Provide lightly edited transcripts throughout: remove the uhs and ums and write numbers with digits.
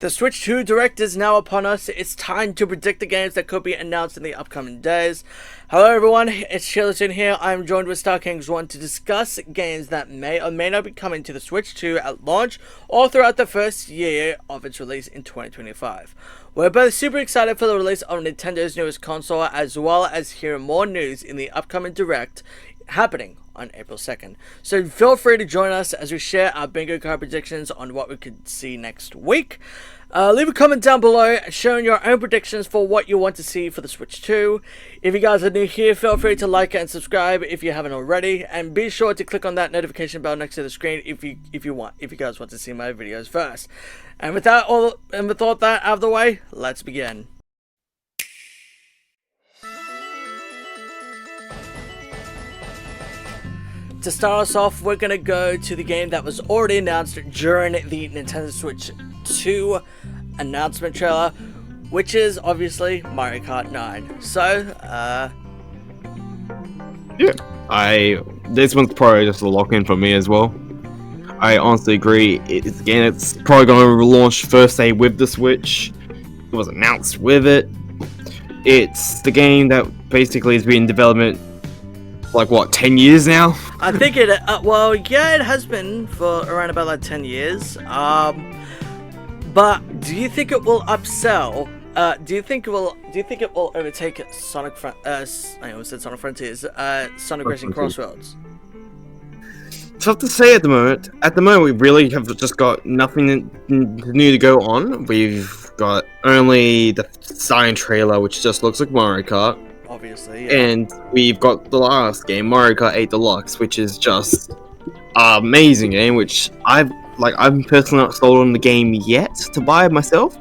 The Switch 2 Direct is now upon us. It's time to predict the games that could be announced in the upcoming days. Hello everyone, it's ChillyTune here. I'm joined with StarKings1 to discuss games that may or may not be coming to the Switch 2 at launch or throughout the first year of its release in 2025. We're both super excited for the release of Nintendo's newest console, as well as hear more news in the upcoming Direct happening on April 2nd. So feel free to join us as we share our bingo card predictions on what we could see next week. Leave a comment down below showing your own predictions for what you want to see for the Switch 2. If you guys are new here, feel free to like and subscribe if you haven't already, and be sure to click on that notification bell next to the screen if you guys want to see my videos first. And with all that out of the way, let's begin. To start us off, we're going to go to the game that was already announced during the Nintendo Switch 2 announcement trailer, which is obviously Mario Kart 9. So, yeah, this one's probably just a lock-in for me as well. I honestly agree. It's probably going to launch first day with the Switch. It was announced with it. It's the game that basically has been in development like what, 10 years now? I think it well, yeah, it has been for around about like 10 years. But do you think it will upsell? Do you think it will overtake Sonic I almost said Sonic Frontiers, Sonic Racing Crossroads? It's tough to say at the moment. At the moment, we really have just got nothing new to go on. We've got only the sign trailer, which just looks like Mario Kart. Obviously, yeah. And we've got the last game, Mario Kart 8 Deluxe, which is just an amazing game, which I'm personally not sold on the game yet to buy myself.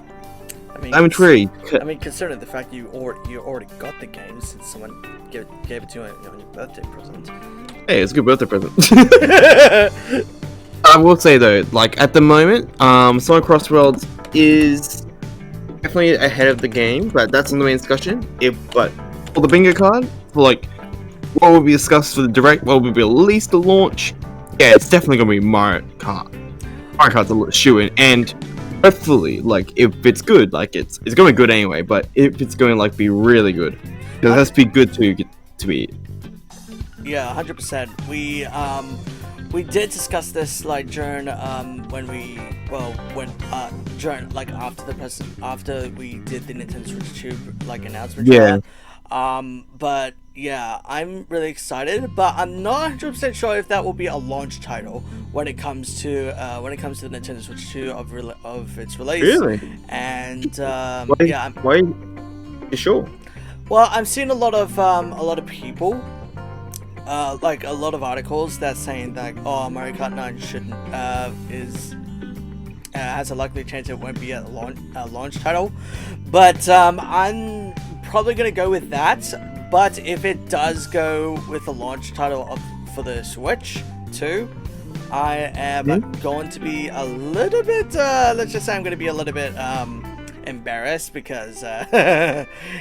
I'm intrigued. I mean, considering the fact you already got the game since someone gave it to you on your birthday present. Hey, it's a good birthday present. I will say though, like at the moment, Sonic Crossroads is definitely ahead of the game, but that's in the main discussion. But for the bingo card, for like what will be discussed for the Direct, what will be released to launch, yeah, it's definitely gonna be Mario Kart. Mario Kart's a shoe-in, and hopefully, like if it's good, like it's going good anyway. But if it's going like be really good, because it has to be good to be. Yeah, 100%. We did discuss this like during during like after we did the Nintendo Switch 2 like announcement. Yeah. But yeah, I'm really excited, but I'm not 100% sure if that will be a launch title when it comes to the Nintendo Switch 2 of its release. Really? And why? You sure? Well, I'm seeing a lot of people. Like a lot of articles that's saying that Mario Kart 9 shouldn't has a likely chance it won't be a launch title, but I'm probably gonna go with that. But if it does go with a launch title for the Switch 2, I am going to be a little bit let's just say I'm gonna be a little bit embarrassed because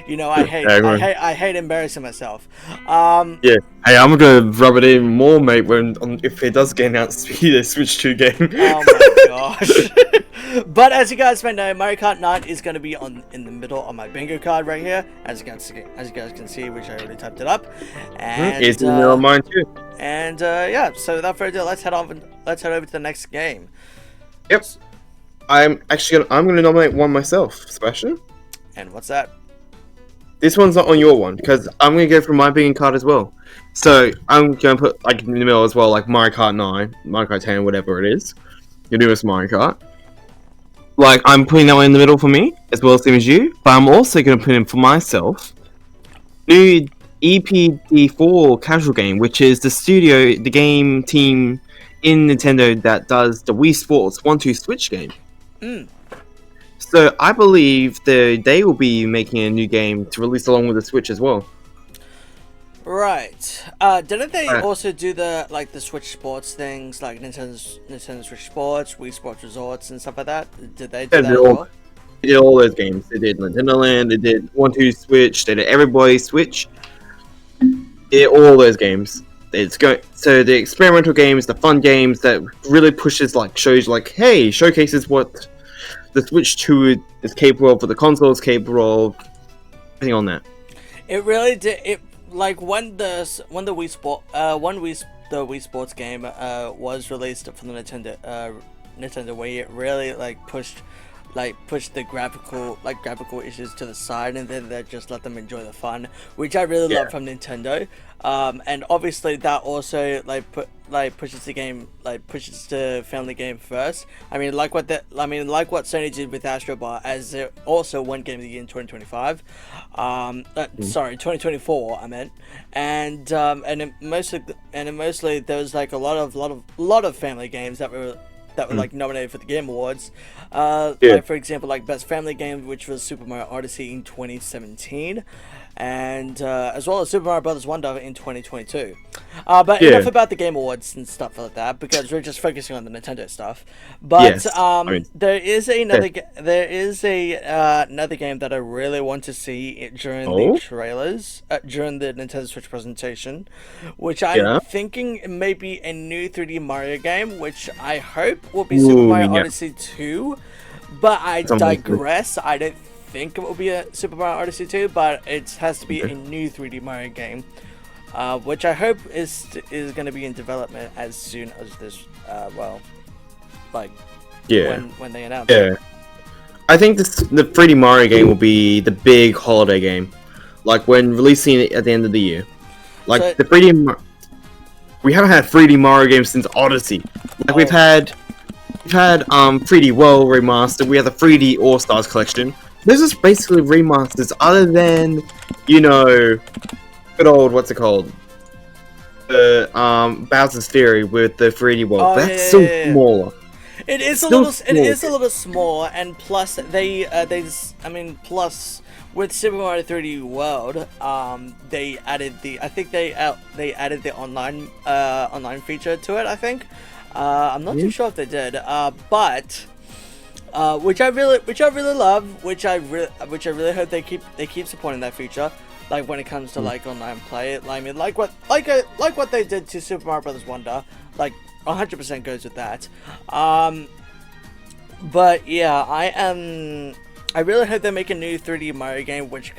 you know I hate embarrassing myself. Yeah. Hey, I'm gonna rub it even more, mate. If it does get announced to be the Switch 2 game. Oh my gosh! But as you guys may know, Mario Kart 9 is going to be in the middle of my bingo card right here, as you guys can see, which I already typed it up. And it's in the middle of mine too. And yeah, so without further ado, let's head over to the next game. Yep. I'm gonna nominate one myself, Sebastian. And what's that? This one's not on your one because I'm gonna go for my bingo card as well. So I'm gonna put like in the middle as well, like Mario Kart 9, Mario Kart 10, whatever it is. Your newest Mario Kart. Like I'm putting that one in the middle for me as well, same as you. But I'm also gonna put in for myself new EPD4 casual game, which is the game team in Nintendo that does the Wii Sports 1-2 Switch game. So I believe they will be making a new game to release along with the Switch as well. Right. Didn't they also do the Switch Sports things, like Nintendo Switch Sports, Wii Sports Resorts, and stuff like that? Did they do that as well? They did all those games. They did Nintendo Land. They did 1-2 Switch. They did Everybody Switch. They did all those games. So the experimental games, the fun games that really shows like, hey, showcases what the Switch 2 is capable of, what the console is capable of. Everything on that. It really did. It like when the Wii Sport the Wii Sports game was released for the Nintendo Wii. It really pushed the graphical issues to the side, and then they just let them enjoy the fun, which I really love from Nintendo. And obviously that also pushes the family game first. I mean, like what Sony did with Astro Bot, as also one game of the year in 2025. Sorry, 2024. I meant, and mostly there was like a lot of family games that were nominated for the Game Awards. Like for example, like Best Family Game, which was Super Mario Odyssey in 2017, and as well as Super Mario Bros. Wonder in 2022. But enough about the Game Awards and stuff like that, because we're just focusing on the Nintendo stuff. But there is another game that I really want to see during the trailers, during the Nintendo Switch presentation, which I'm thinking may be a new 3D Mario game, which I hope will be Super Mario Odyssey 2. But I digress. I don't think it will be a Super Mario Odyssey 2, but it has to be a new 3D Mario game, which I hope is going to be in development as soon as this, when they announce it. I think the 3D Mario game will be the big holiday game, like when releasing it at the end of the year. Like so, we haven't had 3D Mario games since Odyssey. Like we've had 3D World remastered. We have the 3D All Stars collection. This is basically remasters, other than, good old, what's it called? The Bowser's Fury with the 3D World. That's still smaller. It is a little small, and plus plus with Super Mario 3D World, they added the online feature to it. I think. I'm not too sure if they did, but. Which I really love, which I really hope they keep supporting that feature, like when it comes to online play. I mean, like what they did to Super Mario Bros. Wonder, 100% goes with that. But yeah, I really hope they make a new 3D Mario game, which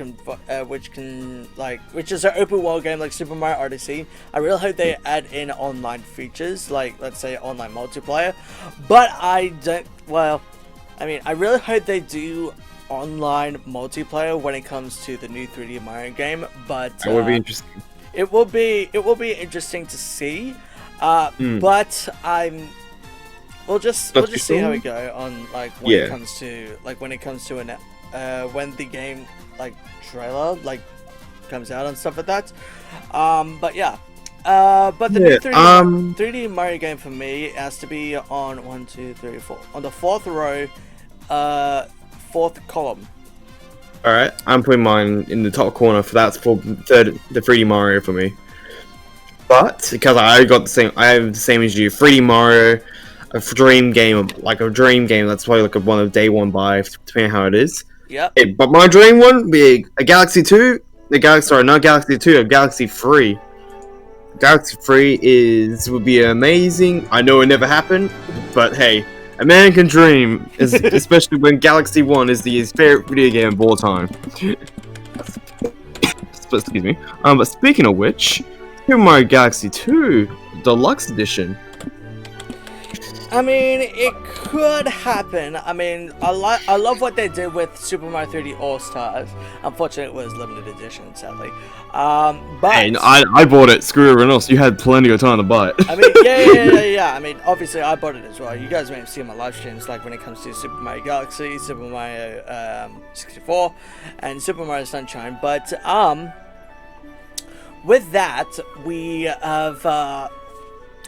is an open world game like Super Mario Odyssey. I really hope they add in online features, like let's say online multiplayer. But I really hope they do online multiplayer when it comes to the new 3D Mario game. But that would be interesting. It will be interesting to see. But we'll just see how we go on when it comes to when the game trailer comes out and stuff like that. But yeah. But the new 3D Mario game for me has to be on 1, 2, 3, 4 on the fourth row, fourth column. All right, I'm putting mine in the top corner. The 3D Mario for me. But because I have the same as you, 3D Mario, a dream game. That's probably one of day one buy, depending on how it is. Yeah. But my dream one would be a Galaxy 2. Not Galaxy 2, a Galaxy 3. Galaxy 3 would be amazing. I know it never happened, but hey, a man can dream, especially when Galaxy 1 is his favorite video game of all time. Excuse me. But speaking of which, Super Mario Galaxy 2 Deluxe Edition. I mean, it could happen. I mean, I love what they did with Super Mario 3D All Stars. Unfortunately, it was limited edition, sadly. But hey, I bought it. Screw everyone else. You had plenty of time to buy it. I mean, yeah. I mean, obviously, I bought it as well. You guys may have seen my live streams, when it comes to Super Mario Galaxy, Super Mario 64, and Super Mario Sunshine. But with that, we have.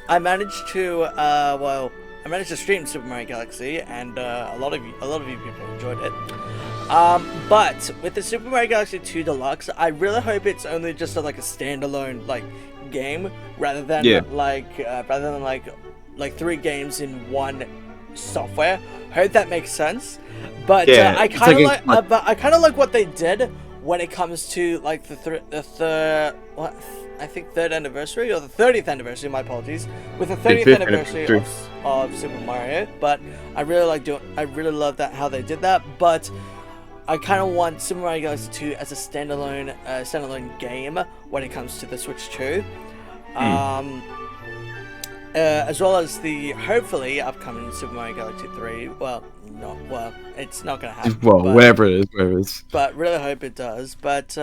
I managed to stream Super Mario Galaxy, and a lot of you people enjoyed it. But with the Super Mario Galaxy 2 Deluxe, I really hope it's only just a standalone game, rather than three games in one software. I hope that makes sense. But I kind of like what they did when it comes to like the third, what I think third anniversary or the 30th anniversary. My apologies, with the 30th anniversary of Super Mario. But I really love that how they did that. But I kind of want Super Mario Galaxy 2 as a standalone game when it comes to the Switch 2. As well as the hopefully upcoming Super Mario Galaxy 3. It's not gonna happen. Well, whatever it is. But really hope it does. But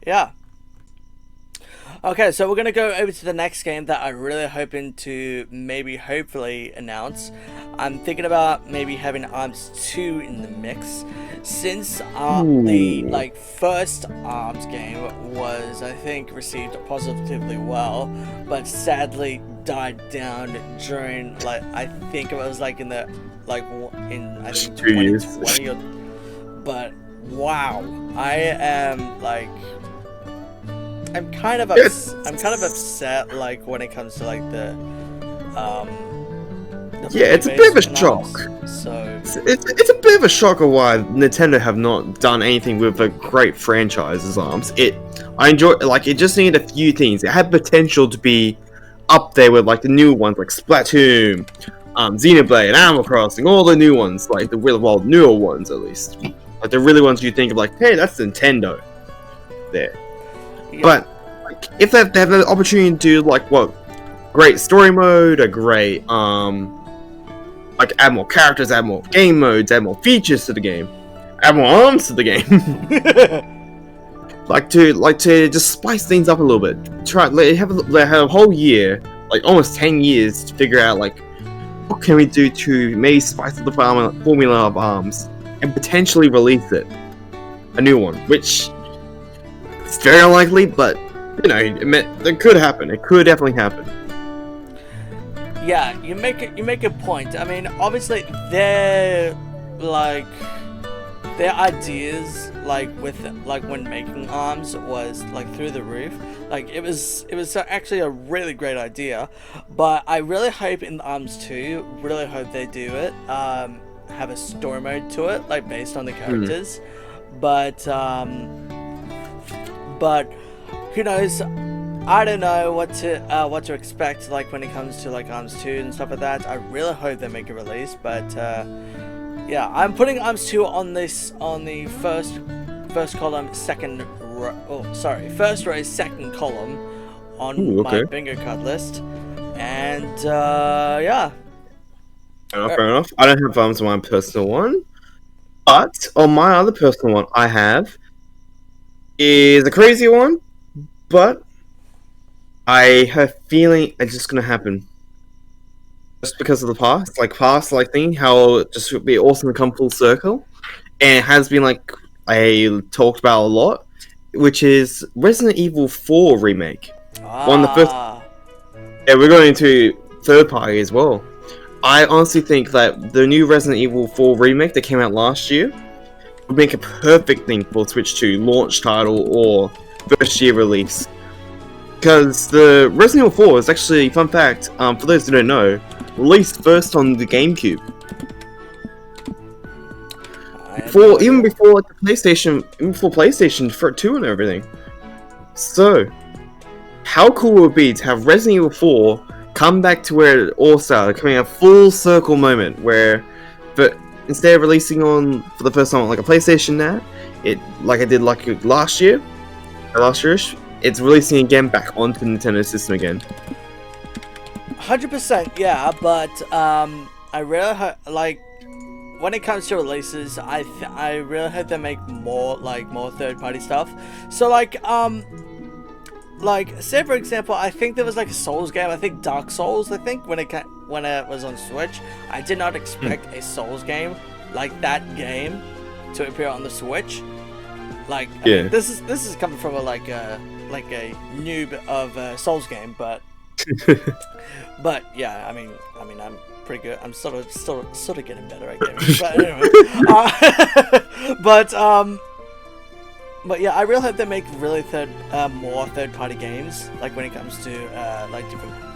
yeah. Okay, so we're gonna go over to the next game that I'm really hoping to hopefully announce. I'm thinking about maybe having ARMS 2 in the mix, since the first ARMS game was, I think, received positively well, but sadly died down during I think it was in the I think 2020 but wow, I'm kind of upset when it comes to the it's a bit of a shock. So it's a bit of a shock of why Nintendo have not done anything with a great franchise as ARMS. I enjoy it just needed a few things. It had potential to be up there with the new ones like Splatoon, Xenoblade, Animal Crossing, all the new ones, the newer ones at least. The really ones you think of hey, that's Nintendo there. Yeah. But if they have the opportunity to do great story mode, a great add more characters, add more game modes, add more features to the game, add more arms to the game. to just spice things up a little bit. They have a whole year, almost 10 years to figure out what can we do to maybe spice up the formula of ARMS and potentially release a new one, which it's very unlikely, but it could happen. It could definitely happen. Yeah, you make a point. I mean, obviously their ideas when making ARMS was through the roof. It was actually a really great idea, but I really hope in ARMS 2, really hope they do it, have a story mode to it, based on the characters. But who knows? I don't know what to expect when it comes to ARMS 2 and stuff like that. I really hope they make a release, but yeah, I'm putting ARMS 2 on the first column, first row, second column on my bingo card list, and yeah. Fair enough. I don't have ARMS on my personal one, but on my other personal one I have is a crazy one, but I have a feeling it's just gonna happen. Just because of the past thing, how it just would be awesome to come full circle. And it has been I talked about a lot, which is Resident Evil 4 remake. One of the first. Yeah, we're going into third party as well. I honestly think that the new Resident Evil 4 remake that came out last year would make a perfect thing for Switch 2 launch title or first year release. Because the Resident Evil 4 is actually, fun fact, for those who don't know, released first on the GameCube. Even before the PlayStation for 2 and everything. So, how cool would it be to have Resident Evil 4 come back to where it all started, coming a full circle moment but instead of releasing for the first time on a PlayStation now, it did last year-ish, it's releasing again back onto the Nintendo system again. 100%, yeah, but I really when it comes to releases, I really hope they make more third-party stuff. So say for example, I think there was a Souls game. I think Dark Souls. I think when it was on Switch, I did not expect a Souls game like that game to appear on the Switch. I mean, this is coming from a noob of a Souls game, but yeah, I mean I'm pretty good. I'm sort of getting better at gaming. But anyway, but yeah, I really hope they make really more third-party games, when it comes to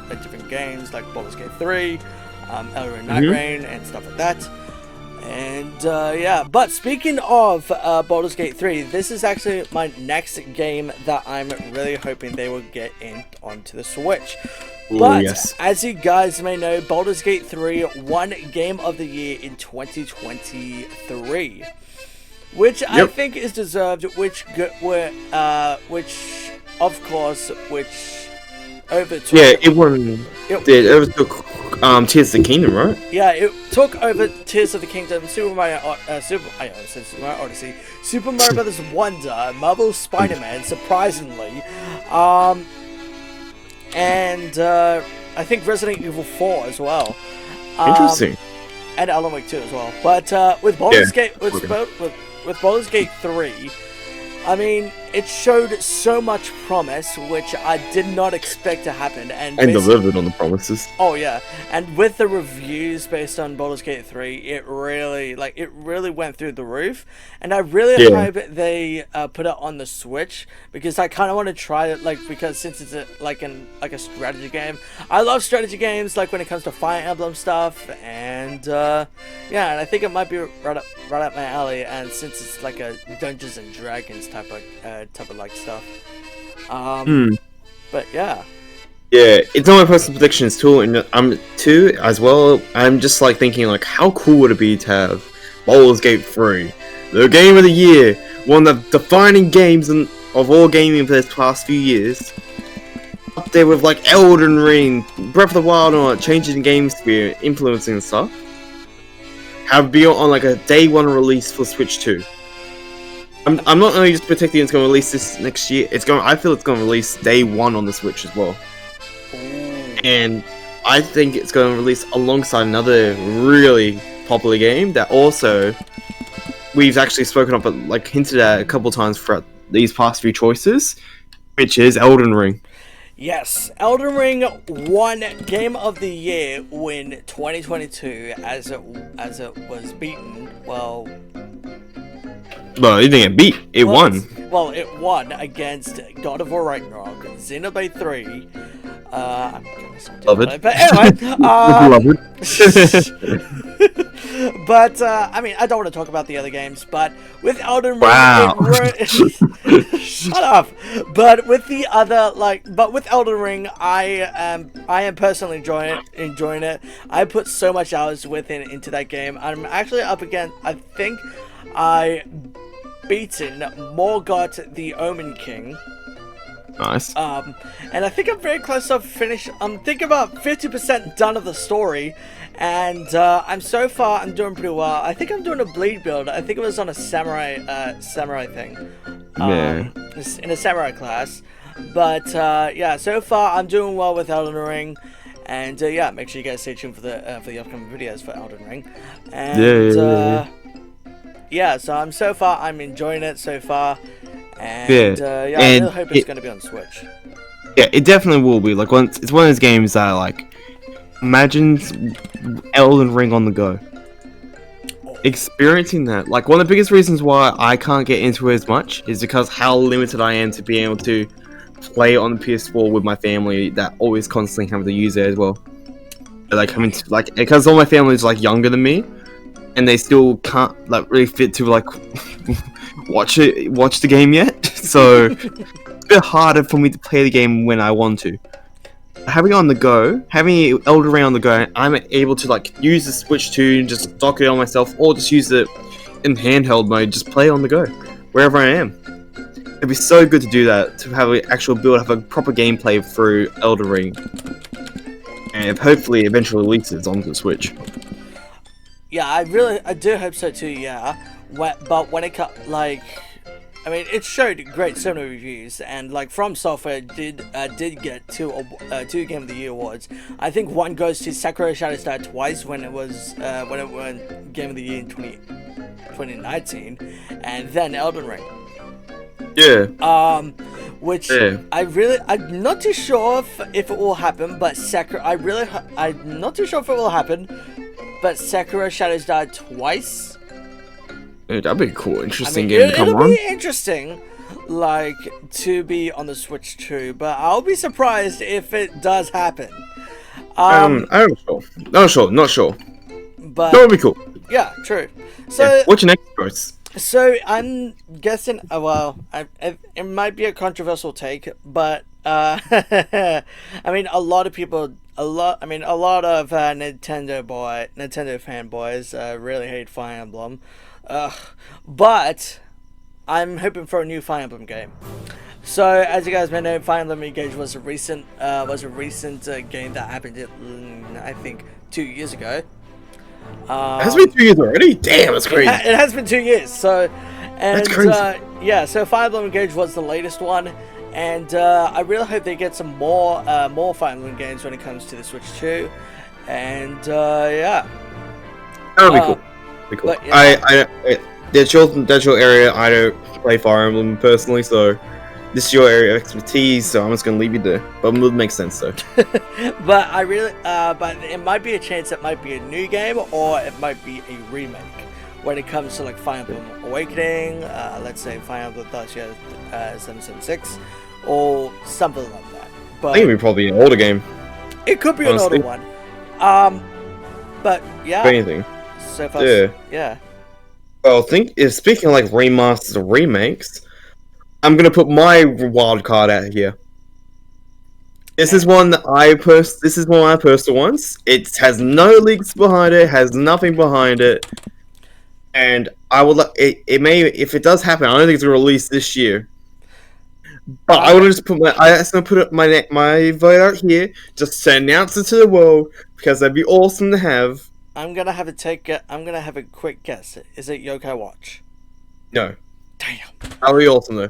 different games like Baldur's Gate 3, Elden Ring, Night Rain, and stuff like that. And yeah, but speaking of Baldur's Gate 3, this is actually my next game that I'm really hoping they will get onto the Switch. Ooh, But yes. as you guys may know, Baldur's Gate 3 won Game of the Year in 2023, which I think is deserved. Which of course, overtook. Yeah, it won. It overtook Tears of the Kingdom, right? Yeah, it took over Tears of the Kingdom, Super Mario Odyssey, Super Mario Brothers Wonder, Marvel's Spider-Man, surprisingly, and I think Resident Evil 4 as well. Interesting. And Alan Wake 2 as well. But with Baldur's Gate, with Baldur's Gate 3, I mean, it showed so much promise, which I did not expect to happen, and delivered on the promises. Oh yeah, and with the reviews based on Baldur's Gate 3, it really went through the roof, and I really hope they put it on the Switch, because I kind of want to try it, because since it's a strategy game. I love strategy games, when it comes to Fire Emblem stuff, and yeah, and I think it might be right up my alley, and since it's like a Dungeons and Dragons type of stuff. But yeah. Yeah, it's not my personal predictions too, and too as well. I'm just thinking how cool would it be to have Baldur's Gate 3, the game of the year, one of the defining games of all gaming for this past few years, up there with Elden Ring, Breath of the Wild, and changing the game sphere, influencing and stuff. Have be on a day one release for Switch 2. I'm not only just predicting it's going to release this next year. I feel it's going to release day one on the Switch as well. And I think it's going to release alongside another really popular game that also we've actually spoken of, but hinted at a couple times throughout these past few choices, which is Elden Ring. Yes, Elden Ring won Game of the Year in 2022 as it was beaten. Well, it didn't get beat. It won. Well, it won against God of War Ragnarok, Xenoblade 3. I'm gonna stop doing that, but anyway, but I mean, I don't want to talk about the other games, but with Elden Ring, shut up. But with the other, with Elden Ring, I am personally enjoying it. I put so much hours into that game. I'm actually up against. I think I beaten Morgoth the Omen King. Nice. And I think I'm very close to finish. I'm thinking about 50% done of the story, and I'm doing pretty well. I think I'm doing a bleed build. I think it was on a samurai thing. In a samurai class. But yeah, so far I'm doing well with Elden Ring, and yeah, make sure you guys stay tuned for the upcoming videos for Elden Ring. And yeah, so I'm enjoying it so far. And yeah, I really hope it's going to be on Switch. Yeah, it definitely will be. It's one of those games that imagine Elden Ring on the go. Experiencing that, one of the biggest reasons why I can't get into it as much is because how limited I am to being able to play on the PS4 with my family that always constantly have to use it as well. Because all my family is younger than me, and they still can't really fit to watch the game yet. So it's a bit harder for me to play the game when I want to. Having it on the go, having Elden Ring on the go, I'm able to use the Switch 2 and just dock it on myself, or just use it in handheld mode, just play on the go wherever I am. It'd be so good to do that, to have an actual build, have a proper gameplay through Elden Ring, and hopefully eventually releases onto the Switch. Yeah, I do hope so too. Yeah, but when it cut I mean, it showed great Sony reviews, and From Software did get two Game of the Year awards. I think one goes to Sakura Shadows Die Twice when it won Game of the Year in 2019, and then Elden Ring. Yeah. Which I'm not too sure if it will happen, but I'm not too sure if it will happen, but Sakura Shadows Die Twice. Dude, that'd be a cool, interesting game to come on. It'll be interesting, to be on the Switch too, but I'll be surprised if it does happen. I'm not sure. Not sure. But that would be cool. Yeah, true. So, Yeah. What's your next choice? so I'm guessing. It might be a controversial take, but I mean, a lot of people, a lot of Nintendo fanboys really hate Fire Emblem. Uh, but I'm hoping for a new Fire Emblem game. So, as you guys may know, Fire Emblem Engage was a recent game that happened, I think, 2 years ago. It has been 2 years already. Damn, that's crazy. It has been 2 years. So, and That's crazy. yeah, so Fire Emblem Engage was the latest one, and I really hope they get some more Fire Emblem games when it comes to the Switch 2. And yeah, That would be cool. Be cool. But, yeah. That's your area. I don't play Fire Emblem personally, so this is your area of expertise. So I'm just gonna leave you there. But it would make sense though. but I really, but it might be a chance it might be a new game or it might be a remake when it comes to like Fire Emblem Awakening. Let's say Fire Emblem Dacia 776 or something like that. But I think it'd be probably an older game. it could be honestly. an older one. But yeah. If anything. So far, yeah. Well, speaking of like remasters or remakes, I'm gonna put my wild card out here. This is one that This is one I posted once. It has no leaks behind it. Has nothing behind it. And I would like it may, if it does happen, I don't think it's gonna release this year. But I would just put my vote out here just to announce it to the world because that'd be awesome to have. I'm gonna have a quick guess. Is it Yokai Watch? No, Damn. that'd be awesome though.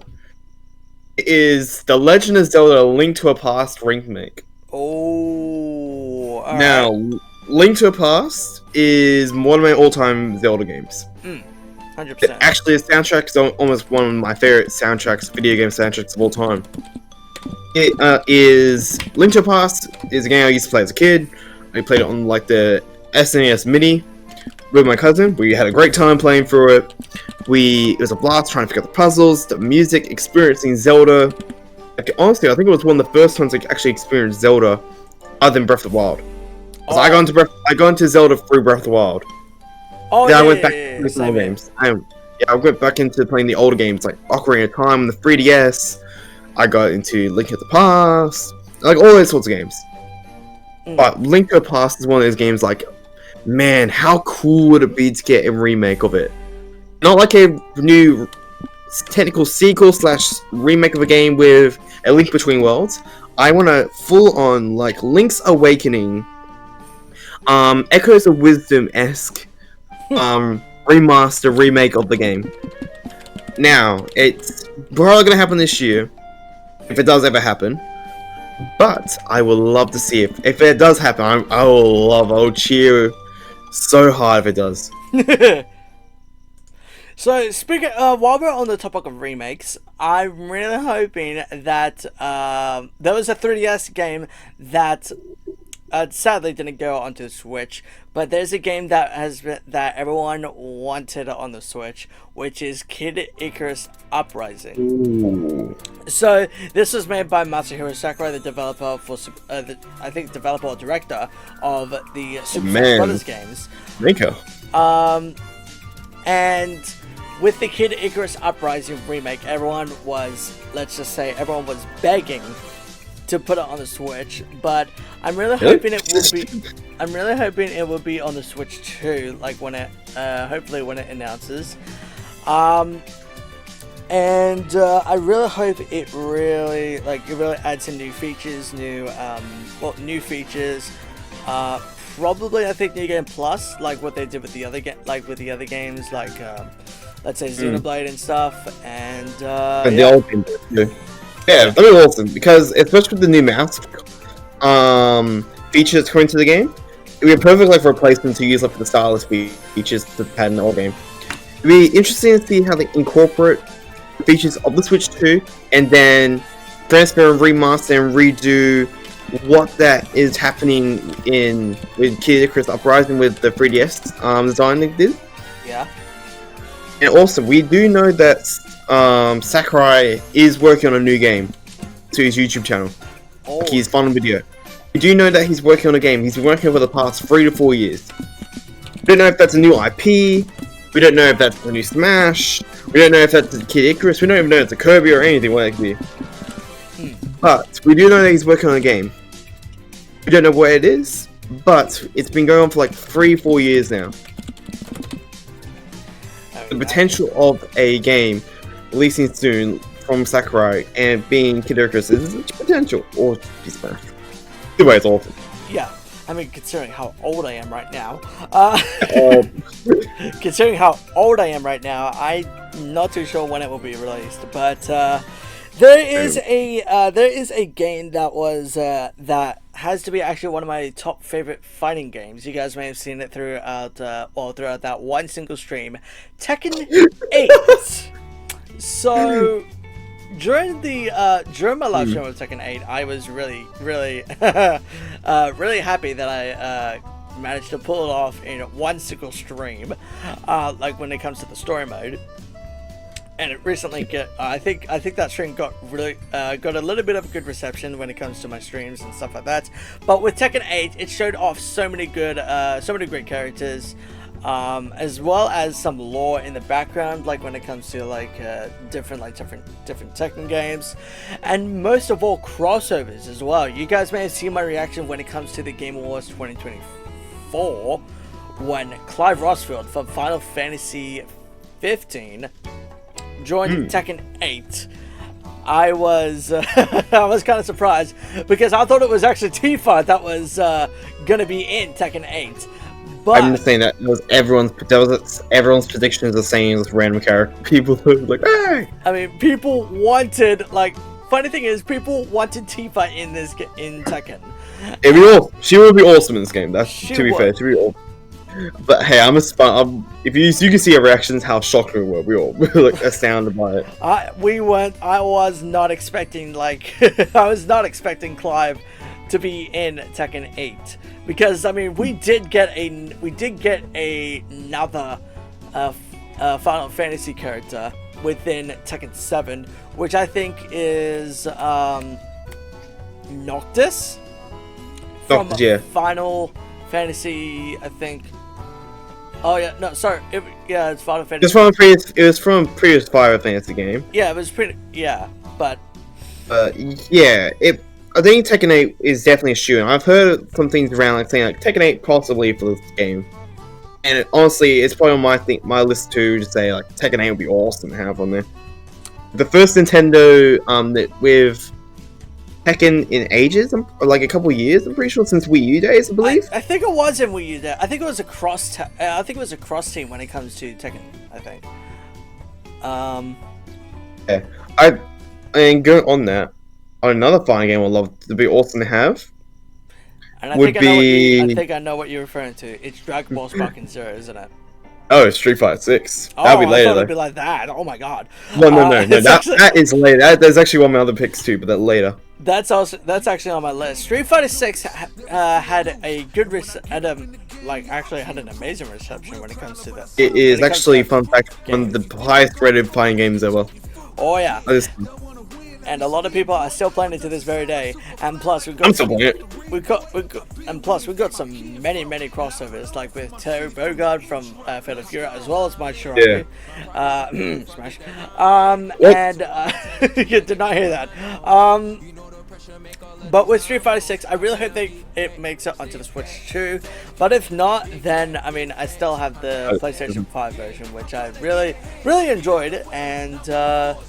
It is The Legend of Zelda: Link to a Past remake. Oh. All Now, right. Link to a Past is one of my all-time Zelda games. 100%. Actually, the soundtrack is almost one of my favorite soundtracks, video game soundtracks of all time. It is Link to a Past is a game I used to play as a kid. I played it on like the SNES Mini with my cousin. We had a great time playing through it. It was a blast trying to figure out the puzzles, the music, experiencing Zelda. Like, honestly, I think it was one of the first times I actually experienced Zelda, other than Breath of the Wild. So I got into Zelda through Breath of the Wild. Oh, Then yeah, I went back yeah, to the same older games. I went back into playing the older games like Ocarina of Time, the 3DS. I got into Link to the Past, like all those sorts of games. But Link to the Past is one of those games like, man, how cool would it be to get a remake of it? Not like a new technical sequel / remake of a game with a Link Between Worlds. I want a full-on like Link's Awakening, Echoes of Wisdom-esque remaster remake of the game. Now, it's probably gonna happen this year, if it does ever happen. But I would love to see it. If it does happen, I will cheer so hard if it does. So, speaking while we're on the topic of remakes, I'm really hoping that there was a 3DS game that sadly didn't go onto the Switch, but there's a game that everyone wanted on the Switch, which is Kid Icarus Uprising. Ooh. So this was made by Masahiro Sakurai, the developer developer or director of the Super Smash Brothers games. Miko. And with the Kid Icarus Uprising remake, everyone was begging to put it on the Switch, but I'm really hoping it will be. I'm really hoping it will be on the Switch too, like when it, hopefully when it announces. And I really hope it really adds some new features, new features. Probably I think New Game Plus, like what they did with the other games, let's say Xenoblade and stuff, and the old game too. Yeah, that'd be awesome because especially with the new mouse features coming to the game, it would be a perfect like replacement to use like the stylus features that had in the old game. It'd be interesting to see how they incorporate features of the Switch 2 and then transfer and remaster and redo what that is happening with Kid Icarus Uprising with the 3DS design they did. Yeah. And also, we do know that Sakurai is working on a new game to his YouTube channel. Oh. Like his final video. We do know that he's working on a game. He's been working for the past 3 to 4 years. We don't know if that's a new IP. We don't know if that's a new Smash. We don't know if that's a Kid Icarus. We don't even know if it's a Kirby or anything what it could be. But we do know that he's working on a game. We don't know what it is, but it's been going on for like 3-4 years now. The potential of a game releasing soon from Sakurai and being Kid Icarus is potential, or Smash. Either way, it's awesome. Yeah, I mean, considering how old I am right now, I'm not too sure when it will be released. But there is a game that was that has to be actually one of my top favorite fighting games. You guys may have seen it throughout that one single stream, Tekken 8. So during my live stream of Tekken 8, I was really really happy that I managed to pull it off in one single stream, like when it comes to the story mode. And it recently I think that stream got a little bit of a good reception when it comes to my streams and stuff like that. But with Tekken 8, it showed off so many great characters, as well as some lore in the background, like when it comes to different Tekken games, and most of all crossovers as well. You guys may have seen my reaction when it comes to the Game Awards 2024 when Clive Rossfield from Final Fantasy 15 joined Tekken 8. I was kind of surprised because I thought it was actually Tifa that was gonna be in Tekken 8. But I'm just saying that was everyone's predictions the same as random character people who were like, hey! I mean, people wanted, funny thing is, people wanted Tifa in Tekken. She would be awesome in this game. That's to be fair, she'd be awesome. But hey, if you can see our reactions, how shocked we were. We all were astounded by it. I was not expecting I was not expecting Clive to be in Tekken 8, because I mean we did get another Final Fantasy character within Tekken 7, which I think is Noctis from Final Fantasy, I think. Oh yeah, no, sorry. It's Final Fantasy. It was from previous Final Fantasy game. Yeah, it was pretty. Yeah, but. Yeah, I think Tekken 8 is definitely a shoe. I've heard some things around saying Tekken 8 possibly for this game, and honestly, it's probably on my list too to say Tekken 8 would be awesome to have on there. The first Nintendo with Tekken in ages, a couple years. I'm pretty sure since Wii U days, I believe. I think it was in Wii U days. I think it was a cross team when it comes to Tekken. I think. Yeah, and going on that, another fighting game I'd love to be awesome to have. And I think I know what you're referring to. It's Dragon Ball Sparking Zero, isn't it? Oh, Street Fighter 6. Oh, that'll be later. I thought it'd be like that. Oh my god. No. That is later. There's actually one of my other picks too, but that later. That's actually on my list. Street Fighter 6 had a good actually had an amazing reception when it comes to that. It is actually, fun fact, one of the highest rated fighting games ever. Oh yeah. And a lot of people are still playing it to this very day. And plus we got some many crossovers, like with Terry Bogard from Fatal Fury, as well as Mike Shiraki. Smash. You did not hear that. But with Street Fighter 6, I really hope it makes it onto the Switch too. But if not, then I mean, I still have the PlayStation 5 version, which I really enjoyed. And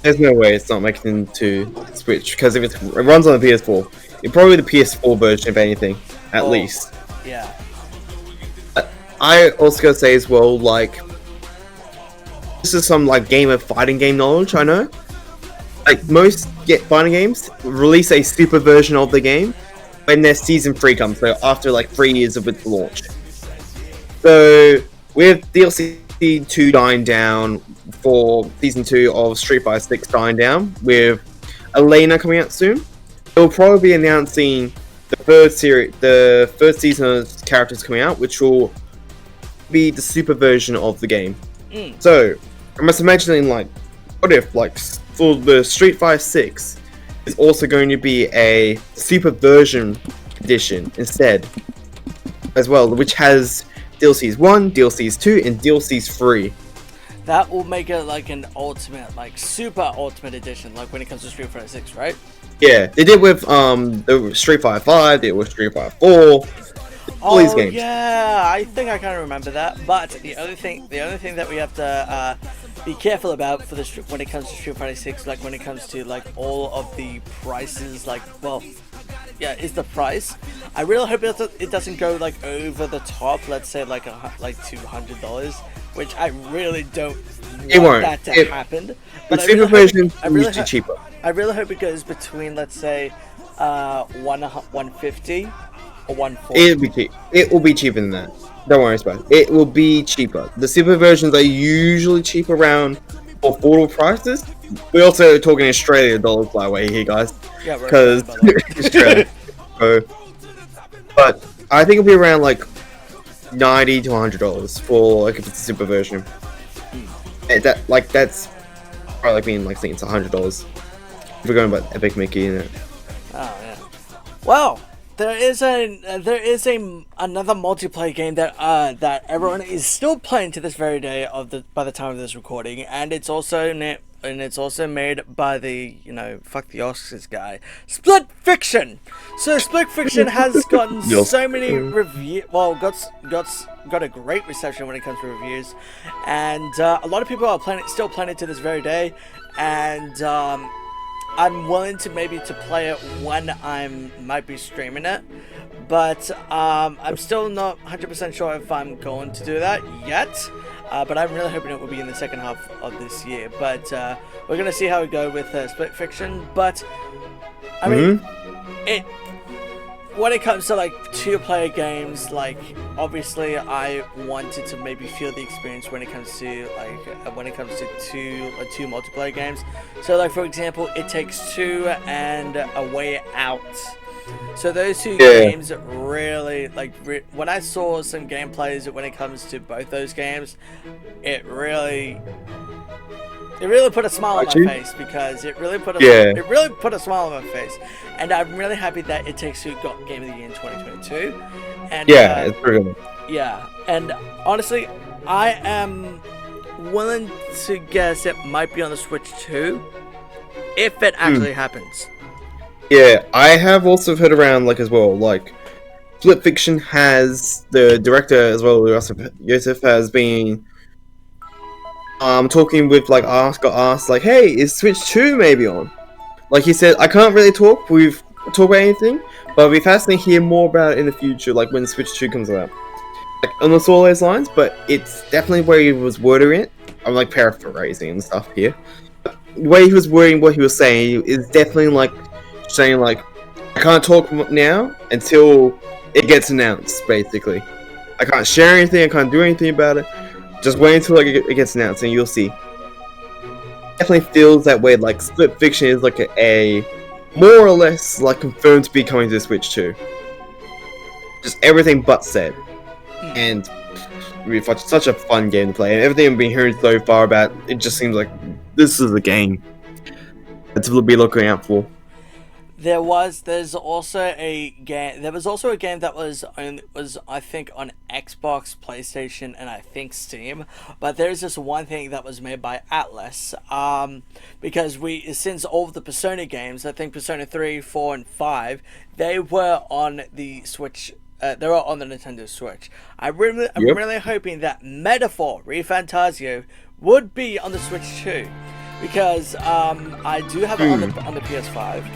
there's no way it's not making it into Switch, because if it runs on the PS4, it's probably the PS4 version, if anything, at least. Yeah. I also gotta say as well, this is some fighting game knowledge I know. Most fighting games release a super version of the game when their season 3 comes, so after 3 years of its launch. So with DLC 2 dying down for season 2 of Street Fighter 6 dying down, with Elena coming out soon, they'll probably be announcing the third season of characters coming out, which will be the super version of the game. So I must imagine what if for the Street Fighter 6 is also going to be a super version edition instead as well, which has DLCs 1, DLCs 2, and DLCs 3. That will make it like an ultimate, like super ultimate edition, like when it comes to Street Fighter 6, right? Yeah, they did with the Street Fighter 5, they did with Street Fighter 4. All these games. Yeah, I think I kind of remember that. But the other thing that we have to be careful about for when it comes to Street Fighter 6, like when it comes to like all of the prices, like, well, yeah, is the price. I really hope it doesn't go like over the top. Let's say like $200, which I really don't want that to happen. But the version is cheaper. I really hope it goes between, let's say, 150 or 140. It'll be cheap. It will be cheaper than that. Don't worry about it. It will be cheaper. The super versions are usually cheap around affordable prices. We're also talking Australian dollars, by the way, here, guys. Yeah, right. Because Australia. But I think it'll be around like $90 to $100 for like if it's a super version. That's probably like being like saying it's $100. If we're going about Epic Mickey in it. Oh yeah. Well, there is another multiplayer game that that everyone is still playing to this very day by the time of this recording, and it's also made by the fuck the Oscars guy, Split Fiction. So Split Fiction has gotten so many reviews. Well, got a great reception when it comes to reviews, and a lot of people are still playing it to this very day, and I'm willing to maybe play it when I might be streaming it, but I'm still not 100% sure if I'm going to do that yet. But I'm really hoping it will be in the second half of this year. But we're gonna see how we go with Split Fiction. But I mean, when it comes to like 2-player games, like obviously I wanted to maybe feel the experience when it comes to two multiplayer games. So like for example, It Takes Two and A Way Out. So those two games really, like, when I saw some gameplays when it comes to both those games, it really put a smile on my face, because it really put a smile on my face, and I'm really happy that It Takes Two got Game of the Year in 2022. And it's pretty good. Yeah, and honestly, I am willing to guess it might be on the Switch too, if it actually happens. Yeah, I have also heard around as well, like Split Fiction has the director as well, Joseph has been talking with got asked like, hey, is Switch 2 maybe on? Like he said, I can't really talk about anything, but it'll be fascinating to hear more about it in the future, like when Switch 2 comes out. Like almost all those lines, but it's definitely where he was wording it. I'm like paraphrasing and stuff here. The way he was wording what he was saying is definitely like saying like, I can't talk now until it gets announced, basically. I can't share anything, I can't do anything about it. Just wait until it gets announced and you'll see. Definitely feels that way, like Split Fiction is like a more or less like confirmed to be coming to the Switch 2. Just everything but said. And really such a fun game to play, and everything I've been hearing so far about it just seems like this is a game to be looking out for. There was also a game that was I think on Xbox, PlayStation, and I think Steam. But there's this one thing that was made by Atlas. Because since all of the Persona games, I think Persona 3, 4, and 5, they were on the Switch. They were on the Nintendo Switch. I'm really hoping that Metaphor ReFantazio would be on the Switch too, because I do have it on the PS5.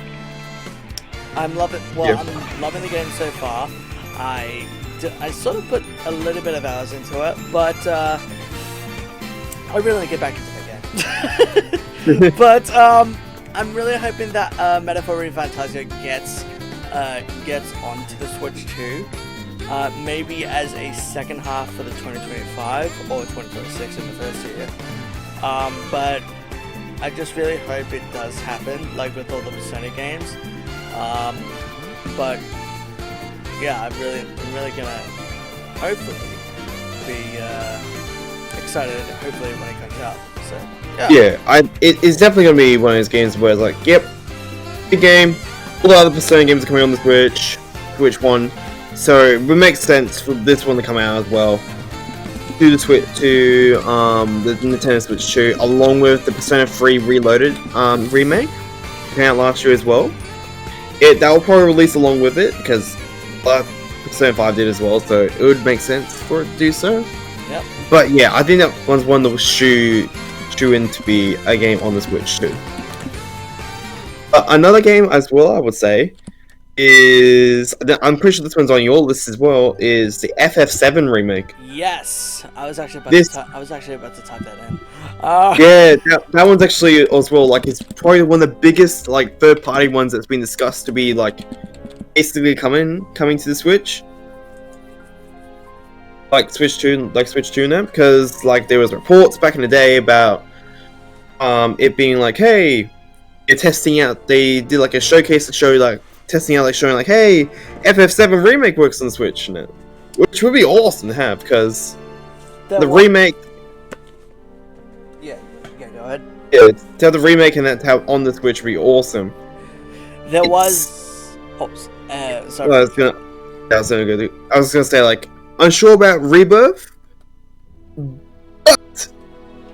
I'm loving the game so far. I sort of put a little bit of hours into it, but I really want to get back into the game. But I'm really hoping that Metaphor ReFantazio gets onto the Switch too. Maybe as a second half for the 2025 or 2026 in the first year. But I just really hope it does happen, like with all the Persona games. But yeah, I'm really gonna hopefully be excited. Hopefully when it comes out. So yeah, it's definitely gonna be one of those games where it's like, yep, big game. All the other Persona games are coming on the Switch one, so it would make sense for this one to come out as well. to the Switch the Nintendo Switch 2, along with the Persona 3 Reloaded remake, came out last year as well. That will probably release along with it because Persona 5 did as well, so it would make sense for it to do so. Yep. But yeah, I think that one's one that will shoe in to be a game on the Switch too. Another game as well, I would say, is I'm pretty sure this one's on your list as well. Is the FF7 remake? Yes, I was actually about to type that in. Yeah, that one's actually as well. Like, it's probably one of the biggest like third-party ones that's been discussed to be like basically coming to the Switch. Like Switch 2 now, because like there was reports back in the day about it being like, hey, you're testing out. They did like a showcase to show like testing out, like showing like, hey, FF7 remake works on the Switch now, which would be awesome to have because the remake. Yeah, go ahead. Yeah, to have the remake and that to have on the Switch would be awesome. There was. Sorry. I was gonna say like unsure about Rebirth, but